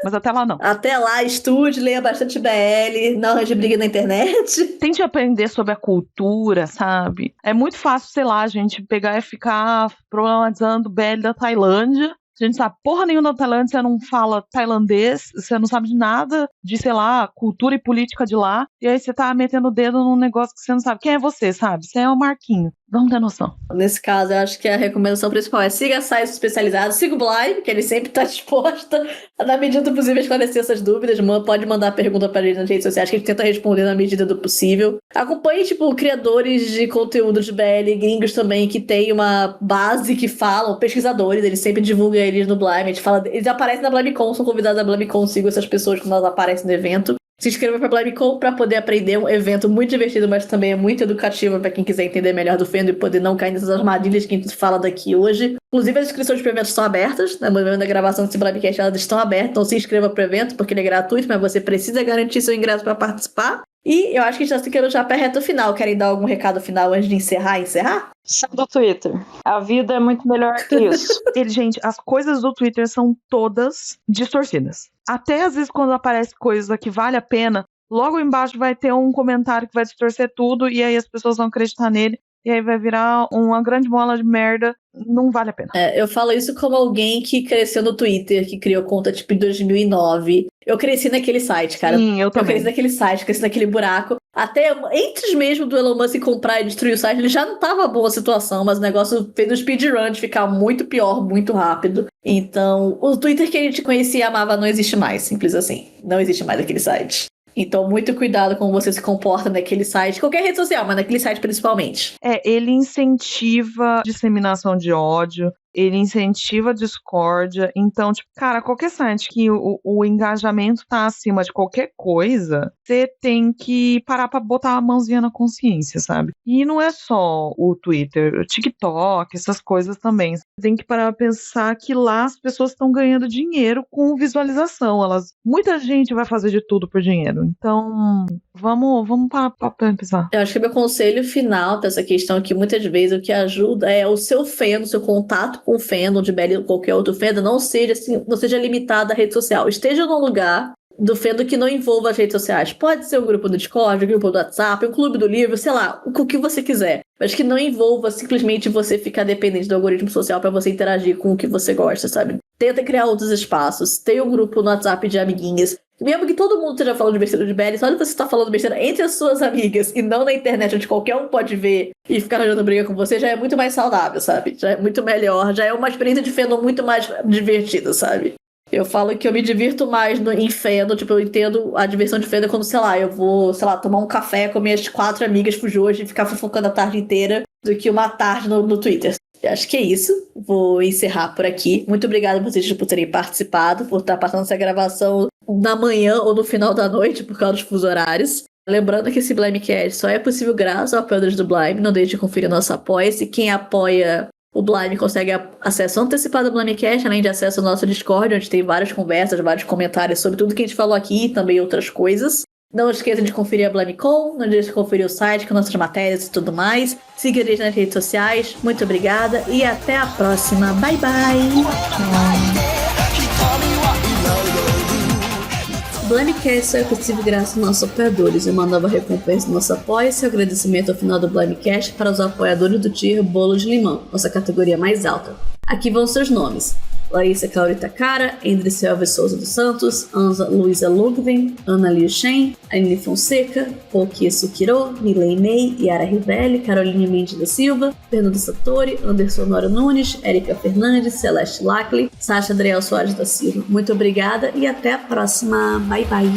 Mas até lá não. Até lá, estude, leia bastante BL, não arranje briga na internet. Tente aprender sobre a cultura, sabe? É muito fácil, sei lá, a gente pegar e ficar problematizando BL da Tailândia. A gente sabe porra nenhuma da Tailândia, você não fala tailandês, você não sabe de nada de, sei lá, cultura e política de lá. E aí você tá metendo o dedo num negócio que você não sabe. Quem é você, sabe? Você é o Marquinho. Vamos ter noção. Nesse caso, eu acho que a recomendação principal é siga sites especializados, siga o Blime, que ele sempre tá disposta a, na medida do possível, esclarecer essas dúvidas. Pode mandar pergunta pra gente nas redes sociais, que a gente tenta responder na medida do possível. Acompanhe, criadores de conteúdo de BL, gringos também, que tem uma base que falam, pesquisadores, eles sempre divulgam eles no Blime. Eles aparecem na BlimeCon, são convidados da BlimeCon, sigam essas pessoas quando elas aparecem no evento. Se inscreva para BlimeCon para poder aprender, um evento muito divertido, mas também é muito educativo para quem quiser entender melhor do fandom e poder não cair nessas armadilhas que a gente fala daqui hoje. Inclusive, as inscrições para o evento estão abertas, no momento da gravação desse Blimecast elas estão abertas, então se inscreva para o evento, porque ele é gratuito, mas você precisa garantir seu ingresso para participar. E eu acho que a gente está ficando já para a reta final. Querem dar algum recado final antes de encerrar? Sai do Twitter. A vida é muito melhor que isso. Gente, as coisas do Twitter são todas distorcidas. Até às vezes quando aparece coisa que vale a pena, logo embaixo vai ter um comentário que vai distorcer tudo e aí as pessoas vão acreditar nele. E aí vai virar uma grande bola de merda. Não vale a pena. Eu falo isso como alguém que cresceu no Twitter, que criou conta em 2009. Eu cresci naquele site, cara. Sim, eu também. Cresci naquele site, cresci naquele buraco. Até antes mesmo do Elon Musk comprar e destruir o site, ele já não tava boa a situação, mas o negócio fez um speedrun de ficar muito pior, muito rápido. Então, o Twitter que a gente conhecia e amava não existe mais, simples assim. Não existe mais aquele site. Então, muito cuidado com como você se comporta naquele site, qualquer rede social, mas naquele site principalmente. Ele incentiva a disseminação de ódio, ele incentiva a discórdia. Então, cara, qualquer site que o engajamento tá acima de qualquer coisa, você tem que parar pra botar a mãozinha na consciência, sabe? E não é só o Twitter, o TikTok, essas coisas também. Você tem que parar pra pensar que lá as pessoas estão ganhando dinheiro com visualização. Muita gente vai fazer de tudo por dinheiro. Então, vamos parar pra pensar. Eu acho que meu conselho final pra essa questão é que muitas vezes o que ajuda é o seu fandom, o seu contato com o fandom de BL ou qualquer outro fandom não seja limitado à rede social. Esteja num lugar do fandom que não envolva as redes sociais. Pode ser um grupo do Discord, um grupo do WhatsApp, um clube do livro, sei lá, o que você quiser. Mas que não envolva simplesmente você ficar dependente do algoritmo social pra você interagir com o que você gosta, sabe? Tenta criar outros espaços. Tem um grupo no WhatsApp de amiguinhas. Mesmo que todo mundo esteja falando de besteira de BL, só de você estar falando besteira entre as suas amigas e não na internet, onde qualquer um pode ver e ficar arranjando briga com você, já é muito mais saudável, sabe? Já é muito melhor, já é uma experiência de fandom muito mais divertida, sabe? Eu falo que eu me divirto mais em fandom, eu entendo a diversão de fandom quando, sei lá, eu vou, tomar um café com minhas 4 amigas fujoas e ficar fofocando a tarde inteira do que uma tarde no Twitter. Eu acho que é isso. Vou encerrar por aqui. Muito obrigada a vocês por terem participado, por estar passando essa gravação na manhã ou no final da noite por causa dos fusos horários. Lembrando que esse Blimecast só é possível graças aos apoiadores do Blime. Não deixe de conferir nosso apoia-se. Quem apoia o Blime consegue acesso antecipado ao Blimecast, além de acesso ao nosso Discord, onde tem várias conversas, vários comentários sobre tudo que a gente falou aqui e também outras coisas. Não esqueça de conferir a BlimeCon, não deixe de conferir o site com nossas matérias e tudo mais. Siga a gente nas redes sociais. Muito obrigada e até a próxima. Bye, bye! Blimecast só é possível graças aos nossos apoiadores. Uma nova recompensa no nosso apoio e agradecimento ao final do Blimecast para os apoiadores do tier Bolo de Limão, nossa categoria mais alta. Aqui vão seus nomes: Larissa Caurita Cara, Endricel Alves Souza dos Santos, Anza Luísa Lugven, Ana Liu Shen, Aline Fonseca, Pouquia Sukiro, Milei Ney, Yara Rivelli, Caroline Mendes da Silva, Fernando Satori, Anderson Noro Nunes, Érica Fernandes, Celeste Lackley, Sasha Adriel Soares da Silva. Muito obrigada e até a próxima. Bye bye!